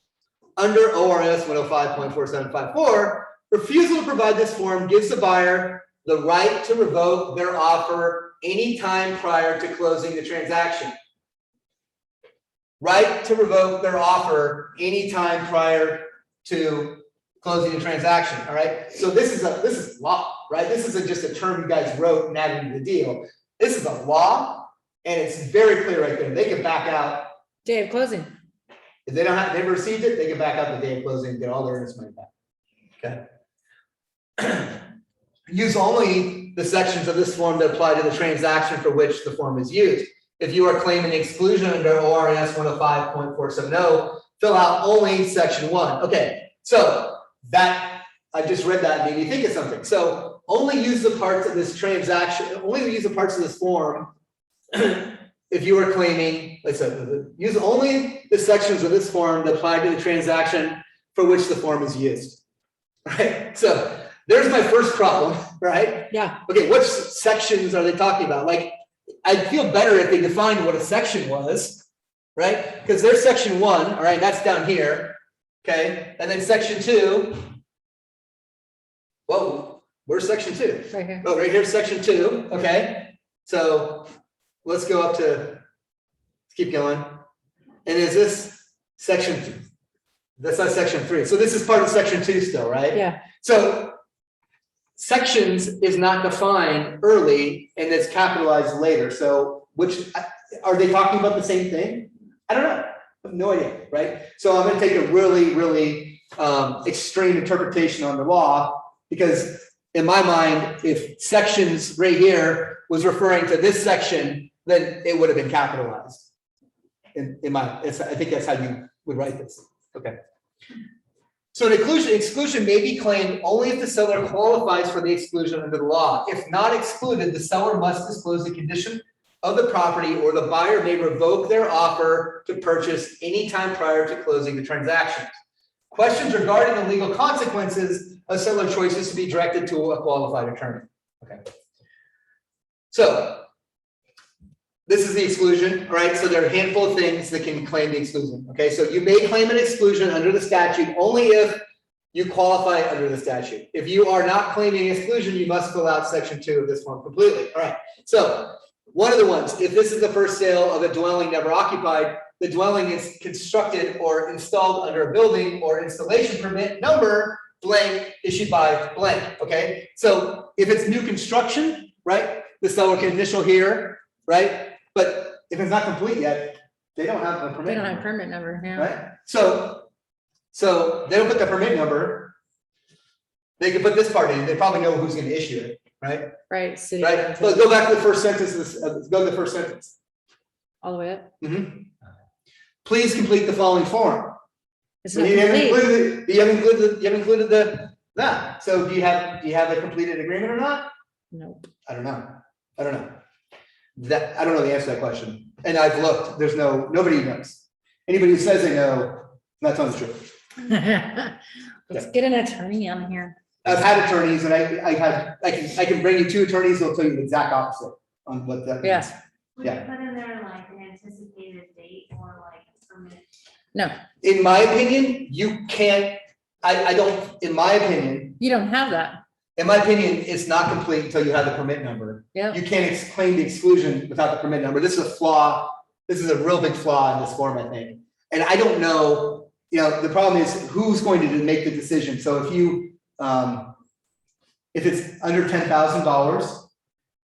Under ORS 105.4754, refusal to provide this form gives the buyer the right to revoke their offer anytime prior to closing the transaction. Right to revoke their offer anytime prior to closing the transaction. All right. So this is law, right? This isn't just a term you guys wrote and added into the deal. This is a law, and it's very clear right there. They can back out. Day of closing. If they never received it, they can back out the day of closing and get all their earnest money back. Okay. Use only the sections of this form that apply to the transaction for which the form is used. If you are claiming exclusion under ORS 105.470, fill out only section 1. Okay, so that I just read that and made me think of something. So only use the parts of this transaction, only use the parts of this form if you are claiming, like I said, use only the sections of this form that apply to the transaction for which the form is used. Right? So there's my first problem, right? Yeah. Okay, which sections are they talking about? Like, I'd feel better if they defined what a section was, right? Because there's section 1, all right, that's down here, okay? And then section 2, whoa, where's section 2? Right here. Oh, right here's section 2, okay? So let's go up to, let's keep going. And is this section 2? That's not section 3. So this is part of section 2 still, right? Yeah. So sections is not defined early and it's capitalized later. So which, are they talking about the same thing? I don't know. I have no idea, right? So I'm going to take a really, really extreme interpretation on the law, because in my mind, if sections right here was referring to this section, then it would have been capitalized. I think that's how you would write this. Okay. So an exclusion may be claimed only if the seller qualifies for the exclusion under the law. If not excluded, the seller must disclose the condition of the property, or the buyer may revoke their offer to purchase anytime prior to closing the transaction. Questions regarding the legal consequences of seller choices to be directed to a qualified attorney. Okay. So this is the exclusion, all right? So there are a handful of things that can claim the exclusion, okay? So you may claim an exclusion under the statute only if you qualify under the statute. If you are not claiming exclusion, you must fill out section 2 of this form completely, all right? So one of the ones, if this is the first sale of a dwelling never occupied, the dwelling is constructed or installed under a building or installation permit number blank issued by blank, okay? So if it's new construction, right? The seller can initial here, right? But if it's not complete yet, they don't have a permit. They don't have number, permit number, yeah. right? So they don't put the permit number. They can put this part in. They probably know who's going to issue it, right? Right, city. Right. Let's go back to the first sentence. Let's go to the first sentence. All the way up. Mhm. Please complete the following form. It's So not you haven't complete. included that. So do you have a completed agreement or not? Nope. I don't know. I don't know the answer to that question. And I've looked, nobody knows. Anybody who says they know, that's not true. Let's get an attorney on here. I've had attorneys and I can bring you 2 attorneys who'll tell you the exact opposite on what that means. Yes. Would you Yeah. put in there like an anticipated date or like a permit? No, In my opinion, you can't, I don't, in my opinion, you don't have that. it's not complete until you have the permit number. Yeah. You can't claim the exclusion without the permit number. This is a flaw. This is a real big flaw in this form, I think. And I don't know, the problem is who's going to make the decision. So if you, if it's under $10,000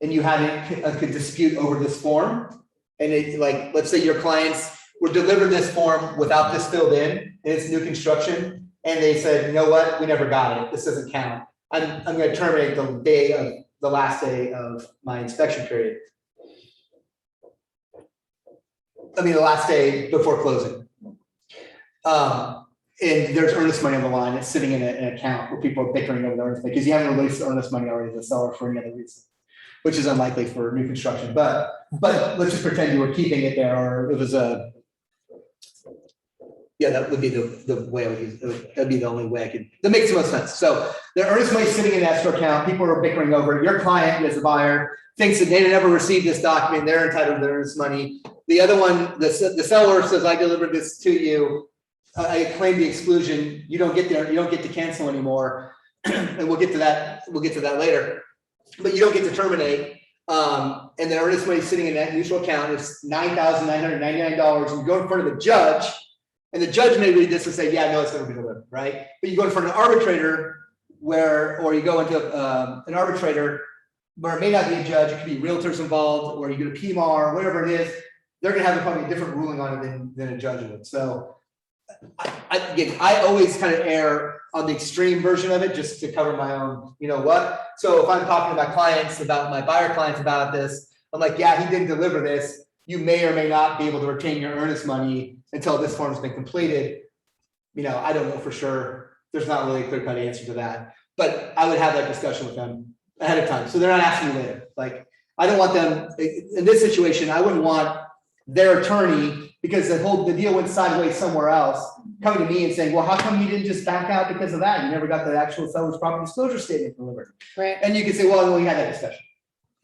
and you had a dispute over this form, and it, like, let's say your clients were delivered this form without this filled in, and it's new construction, and they said, you know what, we never got it. This doesn't count. I'm going to terminate the last day of my inspection period. The last day before closing. and there's earnest money on the line, it's sitting in an account where people are bickering over the earnest money, because you haven't released the earnest money already to the seller for any other reason, which is unlikely for new construction, but let's just pretend you were keeping it there, or it was a, yeah, that would be the way I would use it. That'd be the only way I could, that makes the most sense. So the earnest money sitting in an escrow account, people are bickering over it. Your client as a buyer thinks that they never received this document, they're entitled to their earnest money. The other one, the seller says, I delivered this to you, I claim the exclusion, you don't get there, you don't get to cancel anymore. And we'll get to that later. But you don't get to terminate. And the earnest money sitting in that neutral account is $9,999. And you go in front of the judge, and the judge may read this and say, yeah, no, it's never been delivered, right? But you go in front of an arbitrator or you go into an arbitrator where it may not be a judge, it could be realtors involved, or you go to PMAR, whatever it is, they're gonna have probably a different ruling on it than a judge would. So I always kind of err on the extreme version of it just to cover my own, you know what? So if I'm talking to my clients about my buyer clients about this, I'm like, yeah, he didn't deliver this. You may or may not be able to retain your earnest money until this form's been completed. You know, I don't know for sure. There's not really a clear cut answer to that, but I would have that discussion with them ahead of time. So they're not asking me later. Like, I don't want them in this situation. I wouldn't want their attorney, because the deal went sideways somewhere else, coming to me and saying, well, how come you didn't just back out because of that? You never got the actual seller's property disclosure statement delivered. Right. And you can say, well, we had that discussion.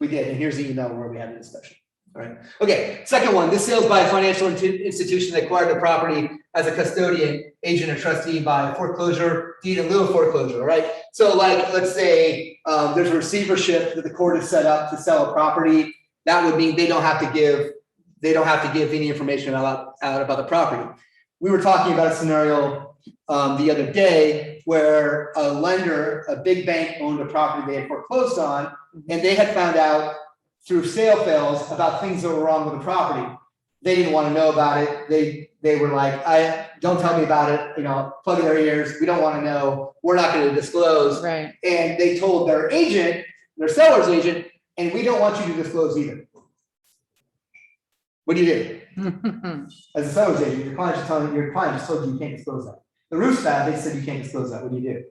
We did, and here's the email where we had the discussion. All right. Okay. Second one, this sales by a financial institution that acquired the property as a custodian, agent, or trustee by a foreclosure deed in lieu of foreclosure. All right. So, like, let's say there's a receivership that the court has set up to sell a property. That would mean they don't have to give any information out about the property. We were talking about a scenario the other day where a lender, a big bank, owned a property they had foreclosed on, and they had found out through sale fails about things that were wrong with the property. They didn't want to know about it. They were like, don't tell me about it, you know, plug in their ears. We don't want to know. We're not going to disclose. Right. And they told their agent, their seller's agent, and we don't want you to disclose either. What do you do? As a seller's agent, your client just told you can't disclose that. The roof's bad, they said you can't disclose that. What do you do?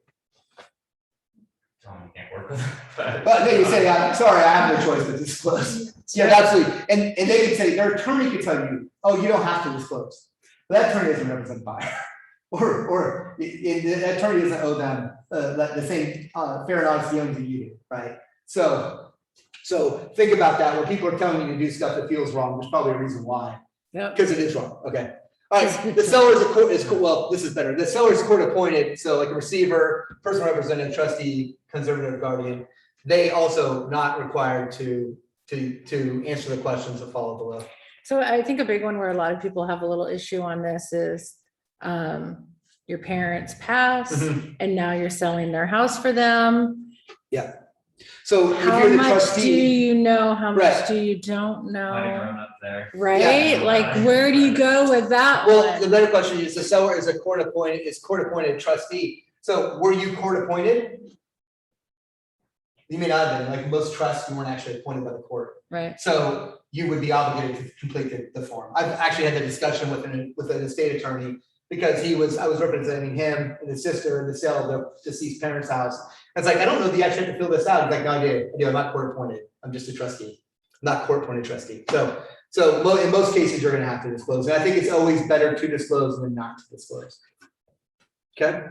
Tell them you can't work with them. But then you say, I'm sorry, I have no choice but to disclose. Yeah, absolutely. And they could say, their attorney could tell you, oh, you don't have to disclose. But that attorney doesn't represent the buyer. Or the attorney doesn't owe them the same fair and honest dealings that you do, right? So think about that. When people are telling you to do stuff that feels wrong, there's probably a reason why. Yep. Because it is wrong. Okay. All right. The seller is well, this is better. The seller is court appointed. So like a receiver, personal representative, trustee, conservative guardian, they also not required to answer the questions that follow below. So I think a big one where a lot of people have a little issue on this is your parents passed and now you're selling their house for them. Yeah. So if How you're the much do trustee, you know? How Right. much do you don't Might have know? grown up there. Right? Yeah. Like, where do you go with that well, the one? better question is the seller is court appointed trustee. So were you court appointed? You may not have been, like most trusts, you weren't actually appointed by the court. Right. So you would be obligated to complete the form. I've actually had the discussion with an estate attorney because I was representing him and his sister in the sale of the deceased parents' house. I was like, I don't know if you actually have to fill this out. He's like, no, I do. I'm not court appointed. I'm just a trustee, not court appointed trustee. So in most cases, you're gonna have to disclose. And I think it's always better to disclose than not to disclose. Okay?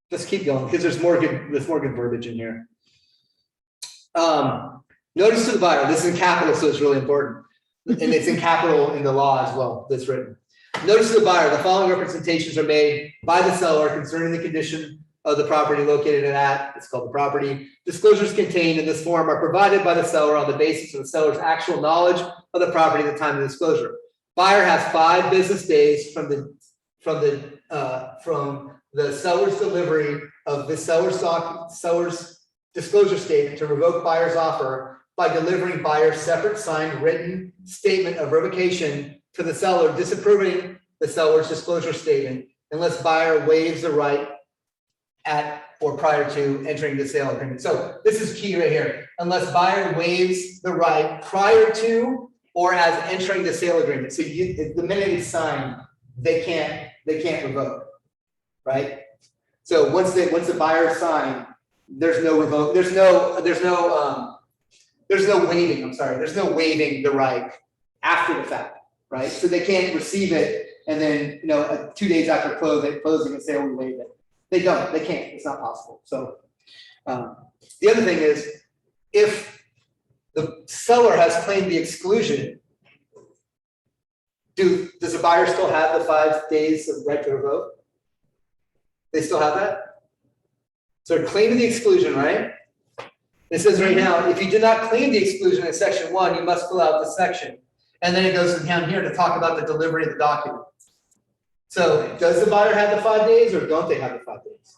Let's keep going because there's more good verbiage in here. Notice to the buyer, this is in capital, so it's really important. And it's in capital in the law as well, that's written. Notice to the buyer, the following representations are made by the seller concerning the condition of the property located at, it's called the property. Disclosures contained in this form are provided by the seller on the basis of the seller's actual knowledge of the property at the time of disclosure. Buyer has 5 business days from the seller's delivery of the seller's disclosure statement to revoke buyer's offer by delivering buyer's separate signed written statement of revocation to the seller disapproving the seller's disclosure statement unless buyer waives the right at or prior to entering the sale agreement. So this is key right here. Unless buyer waives the right prior to or as entering the sale agreement. So the minute it's signed, they can't revoke. right? So once the buyer sign, there's no revoke, there's no waiving, I'm sorry, there's no waiving the right after the fact, right? So they can't receive it and then, 2 days after closing and say, oh, we waived it. They don't, they can't, it's not possible. So the other thing is, if the seller has claimed the exclusion, does the buyer still have the 5 days of right to revoke? They still have that? So they're claiming the exclusion, right? It says right now, if you did not claim the exclusion in section 1, you must fill out the section. And then it goes down here to talk about the delivery of the document. So does the buyer have the 5 days or don't they have the 5 days?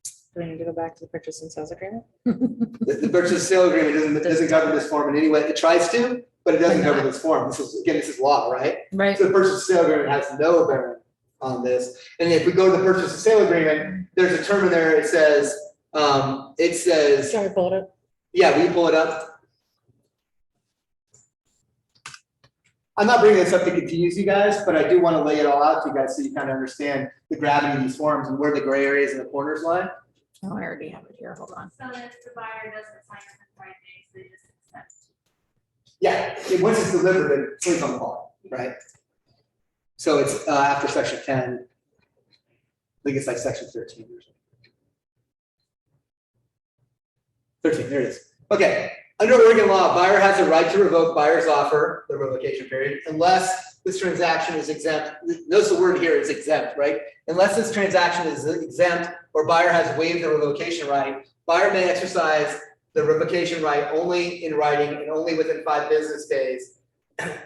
Do we need to go back to the purchase and sales agreement? The purchase and sale agreement doesn't cover this form in any way. It tries to, but it doesn't cover this form. This is law, right? Right. So the purchase and sale agreement has no bearing on this. And if we go to the purchase and sale agreement, there's a term in there, it says, Sorry, pull it up. yeah, will you pull it up? I'm not bringing this up to confuse you guys, but I do want to lay it all out to you guys so you kind of understand the gravity of these forms and where the gray areas and the corners lie. Oh, I already have it here. Hold on. So if the buyer doesn't sign it in 5 days, they just accept. Yeah, once it's delivered, it's on the ball, right? So it's after section 10. I think it's like section 13 or something. 13, there it is. Okay, under Oregon law, buyer has a right to revoke buyer's offer, the revocation period, unless this transaction is exempt. Notice the word here is exempt, right? Unless this transaction is exempt or buyer has waived the revocation right, buyer may exercise the revocation right only in writing and only within 5 business days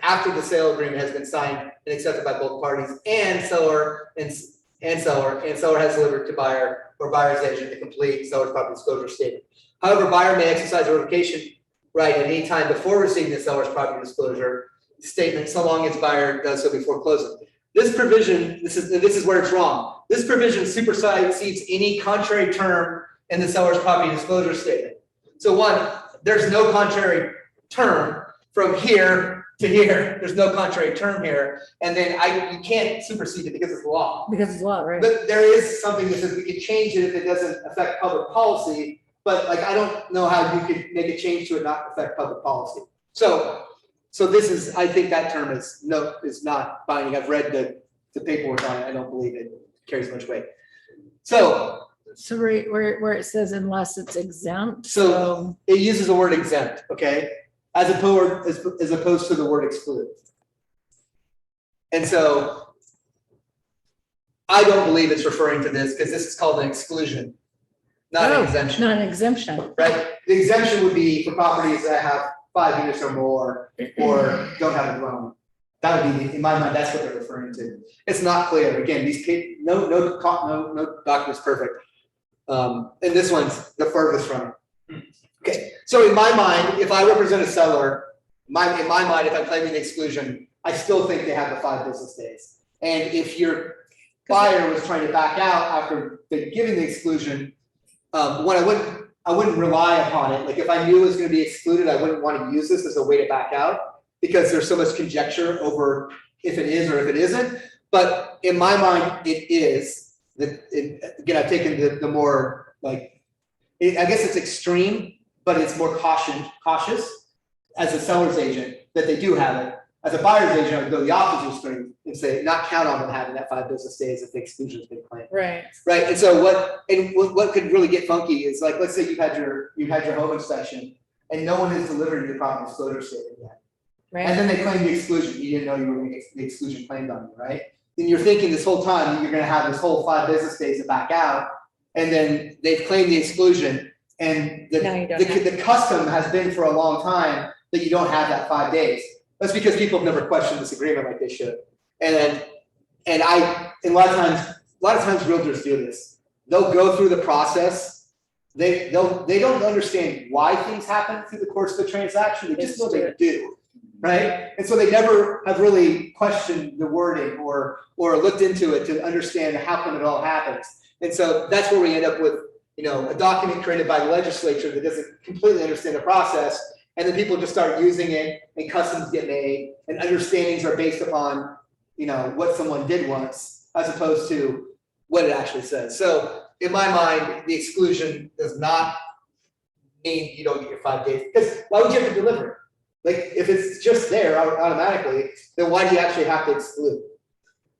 after the sale agreement has been signed and accepted by both parties and seller has delivered to buyer or buyer's agent the complete seller's property disclosure statement. However, buyer may exercise a revocation right at any time before receiving the seller's property disclosure statement, so long as buyer does so before closing. This provision, this is where it's wrong. This provision supersedes any contrary term in the seller's property disclosure statement. So one, there's no contrary term from here to here. There's no contrary term here. And then you can't supersede it because it's law. Because it's law, right? But there is something that says we can change it if it doesn't affect public policy. But I don't know how you could make a change to it not affect public policy. So this is, I think that term is not binding. I've read the paperwork on it. I don't believe it carries much weight. So right where it says unless it's exempt. So it uses the word exempt, okay, as opposed to the word exclude. And so I don't believe it's referring to this because this is called an exclusion, not an exemption. Not an exemption. Right? The exemption would be for properties that have 5 units or more or don't have a dwelling. That would be, in my mind, that's what they're referring to. It's not clear. Again, no document's perfect. And this one's the furthest from it. Okay, so in my mind, if I represent a seller, in my mind, if I'm claiming the exclusion, I still think they have the 5 business days. And if your buyer was trying to back out after giving the exclusion, I wouldn't rely upon it. Like if I knew it was going to be excluded, I wouldn't want to use this as a way to back out because there's so much conjecture over if it is or if it isn't. But in my mind, it is. Again, I've taken the more I guess it's extreme, but it's more cautious as a seller's agent that they do have it. As a buyer's agent, I would go the opposite extreme and say not count on them having that 5 business days if the exclusion has been claimed. Right. Right. And so what could really get funky is like, let's say you've had your home inspection and no one has delivered your property disclosure statement yet. Right. And then they claim the exclusion. You didn't know you were going to get the exclusion claimed on you, right? Then you're thinking this whole time you're going to have this whole 5 business days to back out, and then they've claimed the exclusion, and the custom has been for a long time that you don't have that 5 days. That's because people have never questioned this agreement like they should. And a lot of times realtors do this. They'll go through the process. They don't understand why things happen through the course of the transaction. They just know they do. Right? And so they never have really questioned the wording or looked into it to understand how come it all happens. And so that's where we end up with, a document created by the legislature that doesn't completely understand the process. And then people just start using it and customs get made and understandings are based upon what someone did once, as opposed to what it actually says. So in my mind, the exclusion does not mean you don't get your 5 days, because why would you have to deliver it? Like, if it's just there automatically, then why do you actually have to exclude?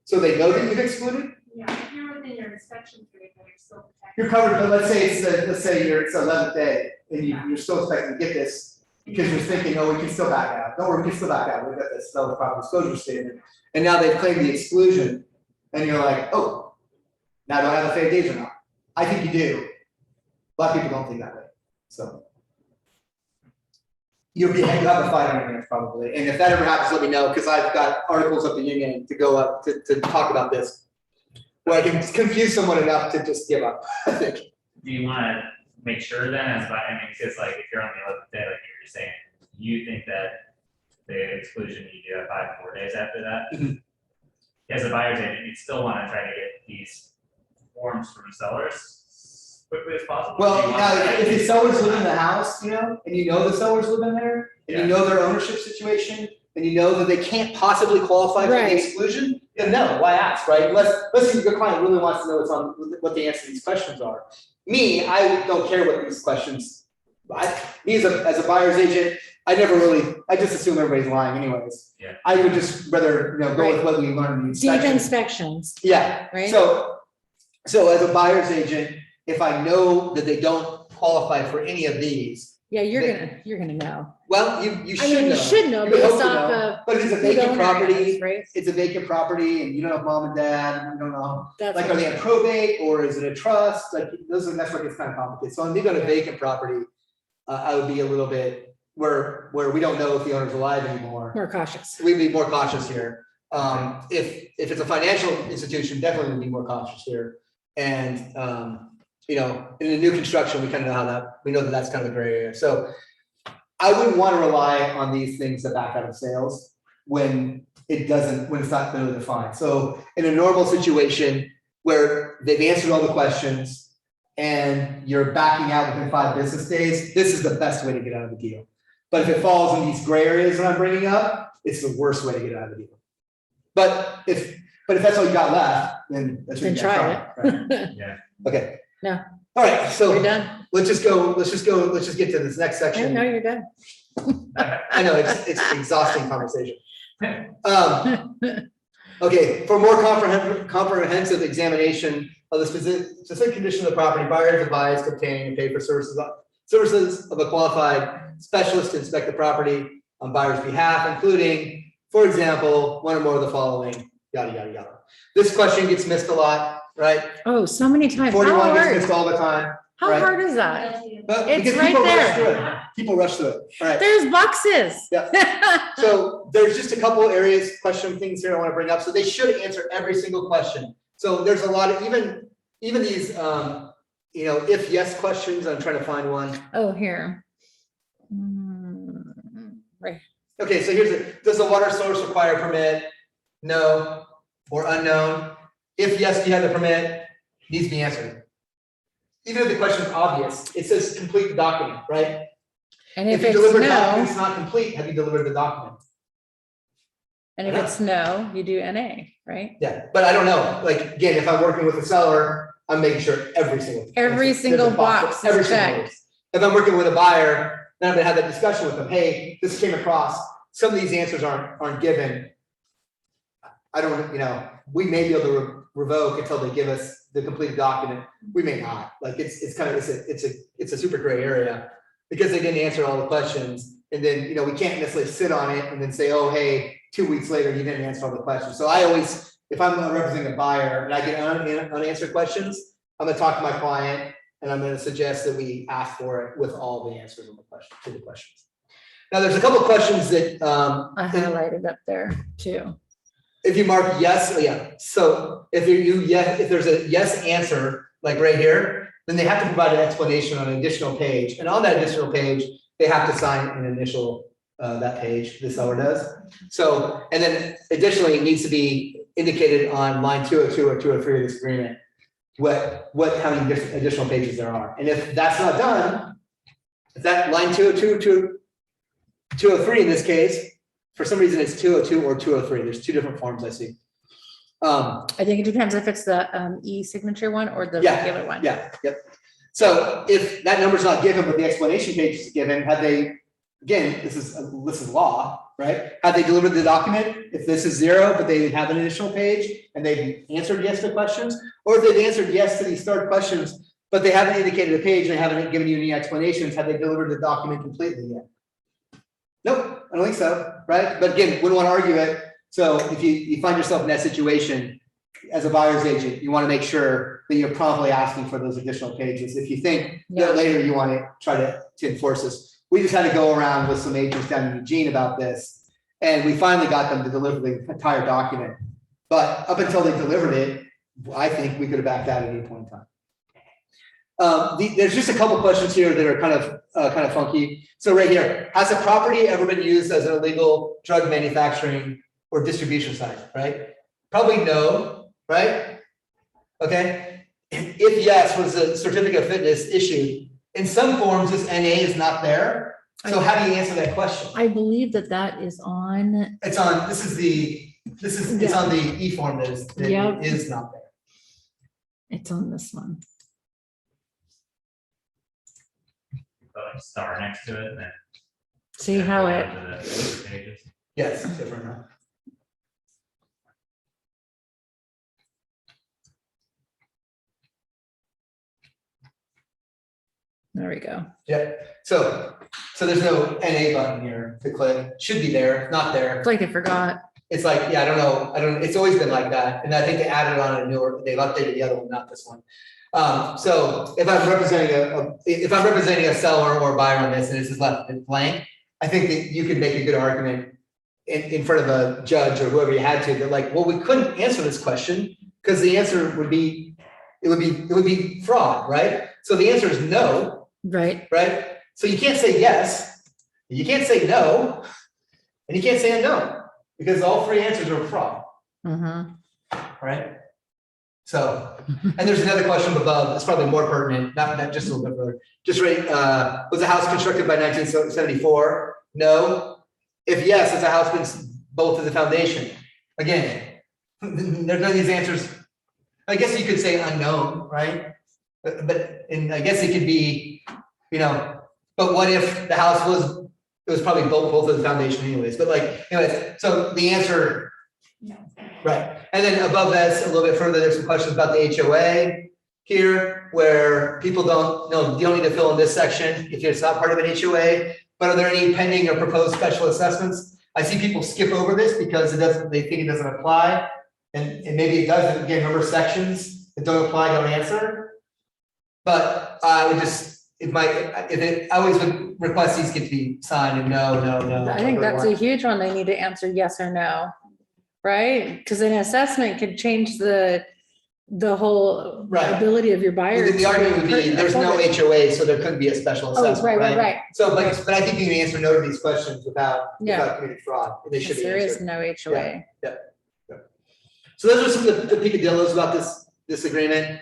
So they know that you've excluded? Yeah, if you're within your inspection period, then you're still protected. You're covered, but let's say it's 11th day, and you're still expecting to get this, because you're thinking, oh, we can still back out. Don't worry, we can still back out. We've got this no proper disclosure statement. And now they've claimed the exclusion, and you're like, oh, now do I have the 5 days or not? I think you do. A lot of people don't think that way, so. You'll have a fight on your hands probably, and if that ever happens, let me know, because I've got articles up the yin yang to go up to talk about this. Where I can confuse someone enough to just give up, I think. Do you wanna make sure then, because like, if you're on the 11th day, like you were saying, you think that the exclusion, you do have 5 to 4 days after that? Mhm. As a buyer's agent, you'd still wanna try to get these forms from sellers as quickly as possible? Do Well, you now, want- if the sellers live in the house, and you know the sellers live in there, and you Yeah. know their ownership situation, and you know that they can't possibly qualify for Right. the exclusion, then no, why ask, right? Unless your client really wants to know what the answer to these questions are. Me, I don't care what these questions, me as a buyer's agent, I just assume everybody's lying anyways. Yeah. I would just rather, go with what we learned in the Deep inspection. inspections, Yeah, right? so as a buyer's agent, if I know that they don't qualify for any of these, Yeah, you're gonna know. well, you I should mean, know. you should know You would based hope to off know. of But if it's a who the vacant owner property, is, right? it's a vacant property and you don't have mom and dad, you don't know. That's Like, are they in probate or is it a trust? Like, that's where it gets kind of complicated. So on maybe on a vacant property, I would be a little bit where we don't know if the owner's alive anymore. more cautious. We'd be more cautious here. If it's a financial institution, definitely would be more cautious here. And, in a new construction, we kind of know we know that that's kind of a gray area. So I wouldn't want to rely on these things to back out of sales when it's not clearly defined. So in a normal situation where they've answered all the questions and you're backing out within 5 business days, this is the best way to get out of the deal. But if it falls in these gray areas that I'm bringing up, it's the worst way to get out of the deal. But if that's all you got left, then that's what Then you try gotta try, right? Yeah. Okay. No. All right, so You're done. let's just get to this next No, section. no, you're done. I know, it's an exhausting conversation. Okay, for more comprehensive examination of the specific condition of the property, buyer is advised to obtain and pay for services of a qualified specialist to inspect the property on buyer's behalf, including, for example, one or more of the following, yada, yada, yada. This question gets missed a lot, right? Oh, so many times. How 41 gets hard? missed all the time, How right. hard is that? but It's because right people rush there. through it. People rush through it, all right. There's boxes. So there's just a couple areas, question things here I want to bring up. So they should answer every single question. So there's a lot of, even these, if yes questions, I'm trying to find one. Oh, here. Right. Okay, so does the water source require a permit? No, or unknown. If yes, do you have the permit? Needs to be answered. Even if the question is obvious, it says complete the document, right? And if you it's deliver a document, no, it's not complete, have you delivered the document? and if it's no, you do NA, right? Yeah, but I don't know, like, again, if I'm working with a seller, I'm making sure every single. Every there's a single box is every single checked. box. If I'm working with a buyer, then I'm gonna have that discussion with them, hey, this came across, some of these answers aren't given. I don't, we may be able to revoke until they give us the completed document, we may not, like, it's a super gray area. Because they didn't answer all the questions, and then, we can't necessarily sit on it and then say, oh, hey, 2 weeks later, you didn't answer all the questions. So I always, if I'm representing a buyer and I get unanswered questions, I'm gonna talk to my client and I'm gonna suggest that we ask for it with all the answers to the questions. Now, there's a couple of questions that, I highlighted up there too. if you mark yes, so if there's a yes answer, like right here, then they have to provide an explanation on an additional page. And on that additional page, they have to sign an initial, that page, the seller does. So, and then additionally, it needs to be indicated on line 202 or 203 of this agreement, how many different additional pages there are. And if that's not done, if that line 202 to 203 in this case, for some reason it's 202 or 203, there's 2 different forms I see. I think it depends if it's the e-signature one or the Yeah, regular one. Yeah, yep. So if that number's not given, but the explanation page is given, had they, again, this is law, right? Had they delivered the document, if this is 0, but they have an additional page and they've answered yes to questions, or if they've answered yes to these start questions, but they haven't indicated a page and they haven't given you any explanations, have they delivered the document completely yet? Nope, I don't think so, right? But again, wouldn't want to argue it. So if you find yourself in that situation, as a buyer's agent, you want to make sure that you're promptly asking for those additional pages. If you think Yeah. that later you want to try to enforce this, we just had to go around with some agents down in Eugene about this. And we finally got them to deliver the entire document. But up until they delivered it, I think we could have backed out at any point in time. There's just a couple questions here that are kind of funky. So right here, has a property ever been used as an illegal drug manufacturing or distribution site, right? Probably no, right? Okay. If yes, was the certificate of fitness issued? In some forms, this NA is not there. So how do you answer that question? I believe that is on, It's on, it's on the E form that Yep. is not there. it's on this one. Put like star next to it and then. See how it, go to the pages. Yes, different, huh? there we go. Yeah, so there's no NA button here to click, should be there, not there. It's like they forgot. It's like, yeah, I don't know, it's always been like that, and I think they added on a newer, they've updated the other one, not this one. So if I'm representing a seller or buyer on this, and this is left blank, I think that you could make a good argument in front of a judge or whoever you had to, that like, well, we couldn't answer this question, because the answer would be, it would be fraud, right? So the answer is no, Right. right? So you can't say yes, you can't say no, and you can't say no, because all three answers are fraud, Mhm. right? So, and there's another question above, that's probably more pertinent, not just a little bit further. Just right, was the house constructed by 1974? No. If yes, has the house been built to the foundation? Again, there's none of these answers. I guess you could say unknown, right? And I guess it could be, but what if the house it was probably built both of the foundation anyways, but like, anyways, so the answer, right. And then above that, a little bit further, there's some questions about the HOA here, where people you don't need to fill in this section if it's not part of an HOA, but are there any pending or proposed special assessments? I see people skip over this because they think it doesn't apply, and maybe it doesn't. Again, remember sections that don't apply, don't answer. But I would I always would request these get to be signed and no. I think that's a huge one. They need to answer yes or no, right? Because an assessment could change the whole Right. ability of your buyer. The argument would be, there's no HOA, so there couldn't be a special Oh, assessment, right. So, but I think you can answer no to these questions without Yeah. committing fraud. They should Because be there is answered. no HOA. So those are some of the peccadillos about this agreement.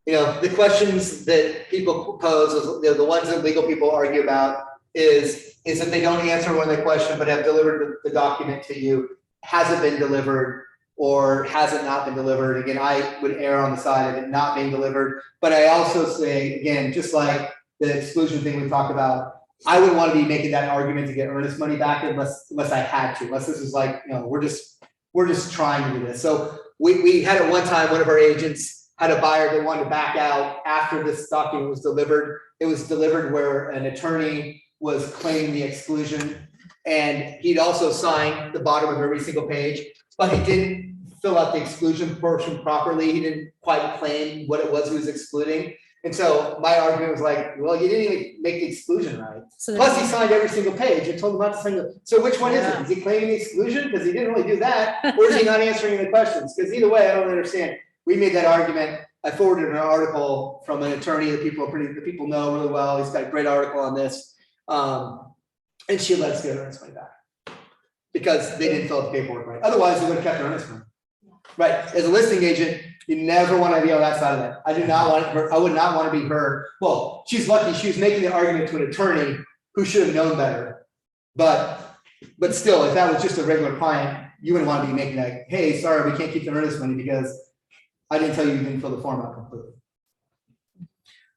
The questions that people pose, the ones that legal people argue about is if they don't answer one of the question, but have delivered the document to you, has it been delivered or has it not been delivered? Again, I would err on the side of it not being delivered, but I also say, again, just like the exclusion thing we talked about, I wouldn't want to be making that argument to get earnest money back unless I had to, unless this is like, we're just trying to do this. So we had at one time, one of our agents had a buyer that wanted to back out after this document was delivered. It was delivered where an attorney was claiming the exclusion, and he'd also signed the bottom of every single page, but he didn't fill out the exclusion portion properly. He didn't quite claim what it was he was excluding. And so my argument was like, well, you didn't even make the exclusion right. So Plus he signed every single page and told him not to sign it. So which one is Yeah. it? Is he claiming the exclusion? Because he didn't really do that. Or is he not answering the questions? Because either way, I don't understand. We made that argument. I forwarded an article from an attorney that people know really well. He's got a great article on this. And she let us get earnest money back because they didn't fill out the paperwork right. Otherwise, they would have kept earnest money. Right. As a listing agent, you never want to be on that side of that. I would not want to be her. Well, she's lucky she was making the argument to an attorney who should have known better. But still, if that was just a regular client, you wouldn't want to be making that, hey, sorry, we can't keep the earnest money because I didn't tell you you didn't fill the form out completely.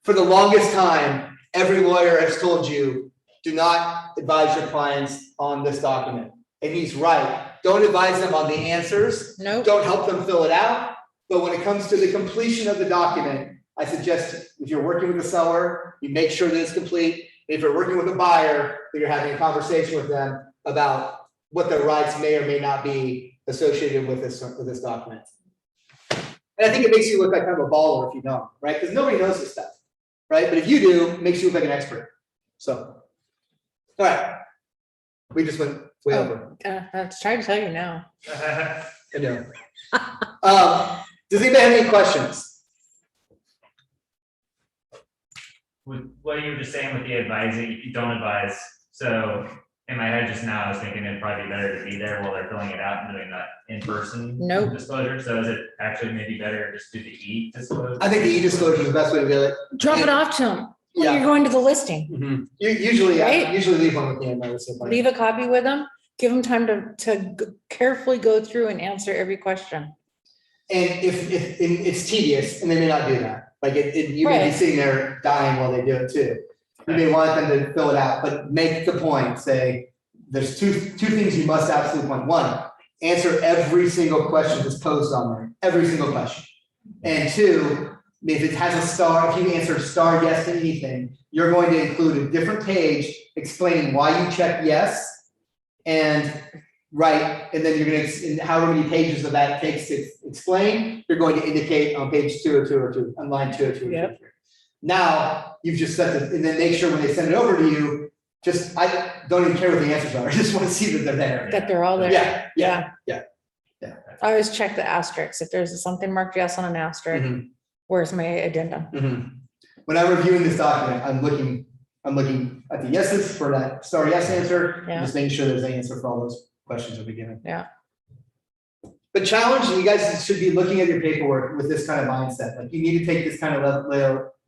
For the longest time, every lawyer has told you, do not advise your clients on this document. And he's right. Don't advise them on the answers. Nope. Don't help them fill it out. But when it comes to the completion of the document, I suggest if you're working with the seller, you make sure that it's complete. If you're working with a buyer, that you're having a conversation with them about what their rights may or may not be associated with this document. And I think it makes you look like kind of a baller if you know, right? Because nobody knows this stuff, right? But if you do, it makes you look like an expert. So, all right. We just went way over. I was trying to tell you now. I know. Does anybody have any questions? With what you were just saying with the advising, if you don't advise, so in my head just now, I was thinking it'd probably be better to be there while they're filling it out and doing that in-person Nope. disclosure. So is it actually maybe better just do the e-disclosure? I think the e-disclosure is the best way to do it. Drop it off to them when Yeah. you're going to the listing. Usually, I Right? usually leave one with the MLS. Leave a copy with them. Give them time to carefully go through and answer every question. And if it's tedious, and they may not do that, like you may be Right. sitting there dying while they do it too. You may want them to fill it out, but make the point, say, there's two things you must absolutely want. One, answer every single question that's posed on there, every single question. And two, if it has a star, if you answer star yes to anything, you're going to include a different page explaining why you checked yes. And right, and then you're gonna, in however many pages of that takes to explain, you're going to indicate on page 202 on line 202. Yep. Now, you've just set the, and then make sure when they send it over to you, I don't even care what the answers are, I just wanna see that they're there. That they're all there. Yeah. I always check the asterisks. If there's something marked yes on an asterisk, Mhm, where's my addendum? mhm. When I'm reviewing this document, I'm looking at the yeses for that star yes answer, Yeah. just making sure there's an answer for all those questions that we given. Yeah. But challenge, you guys should be looking at your paperwork with this kind of mindset, like you need to take this kind of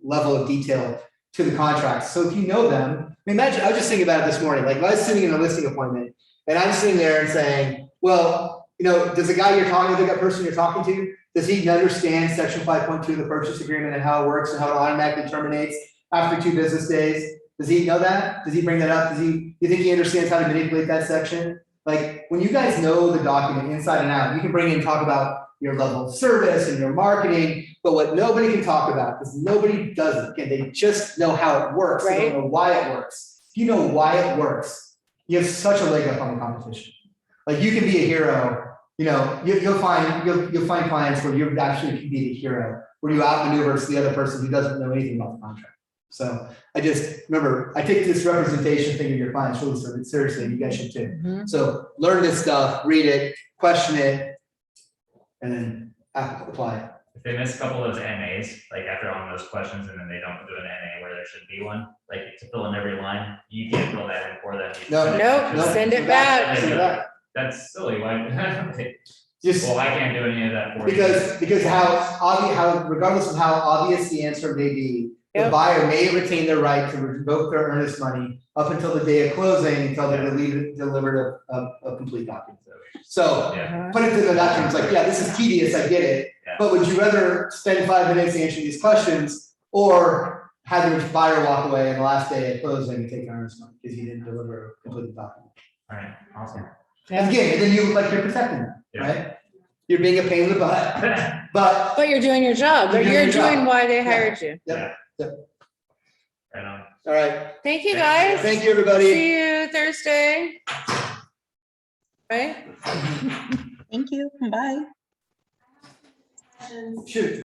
level of detail to the contracts, so if you know them, imagine, I was just thinking about it this morning, like if I was sitting in a listing appointment, and I'm sitting there and saying, well, does the guy you're talking to, the person you're talking to, does he understand section 5.2 of the purchase agreement and how it works and how it automatically terminates after 2 business days? Does he know that? Does he bring that up? You think he understands how to manipulate that section? Like, when you guys know the document inside and out, you can bring in and talk about your level of service and your marketing, but what nobody can talk about, because nobody does it, okay? They just know how it works, they Right. don't know why it works. If you know why it works, you have such a leg up on the competition. Like, you can be a hero, you'll find clients where you actually can be the hero, where you outmaneuver the other person who doesn't know anything about the contract. So I just remember, I take this representation thing of your clients really seriously, and you guys should too. Mhm. So learn this stuff, read it, question it, and then apply it. If they miss a couple of those NAs, like after on those questions, and then they don't do an NA where there should be one, like to fill in every line, you can't fill that in for them. You No. send it Nope, back to them. send it back. Send it back. That's silly, why? Just Well, I can't do any of that for you. because how regardless of how obvious the answer may be, the Yep. buyer may retain their right to revoke their earnest money up until the day of closing, until they delivered a complete document. So Yeah, put it in the document, it's like, yeah, this is tedious, I get it, Yeah. but would you rather spend 5 minutes answering these questions, or have your buyer walk away on the last day of closing and take earnest money because you didn't deliver a complete document? all right, awesome. And again, and then you look like you're protecting them, Yeah. right? You're being a pain in the butt, but But you're doing your job. You're But doing you're your job. doing why they hired you. Right on. all right. Thank you, Thank you. guys. Thank you, everybody. See you Thursday. Right? Thank you. Bye. Questions? Shoot.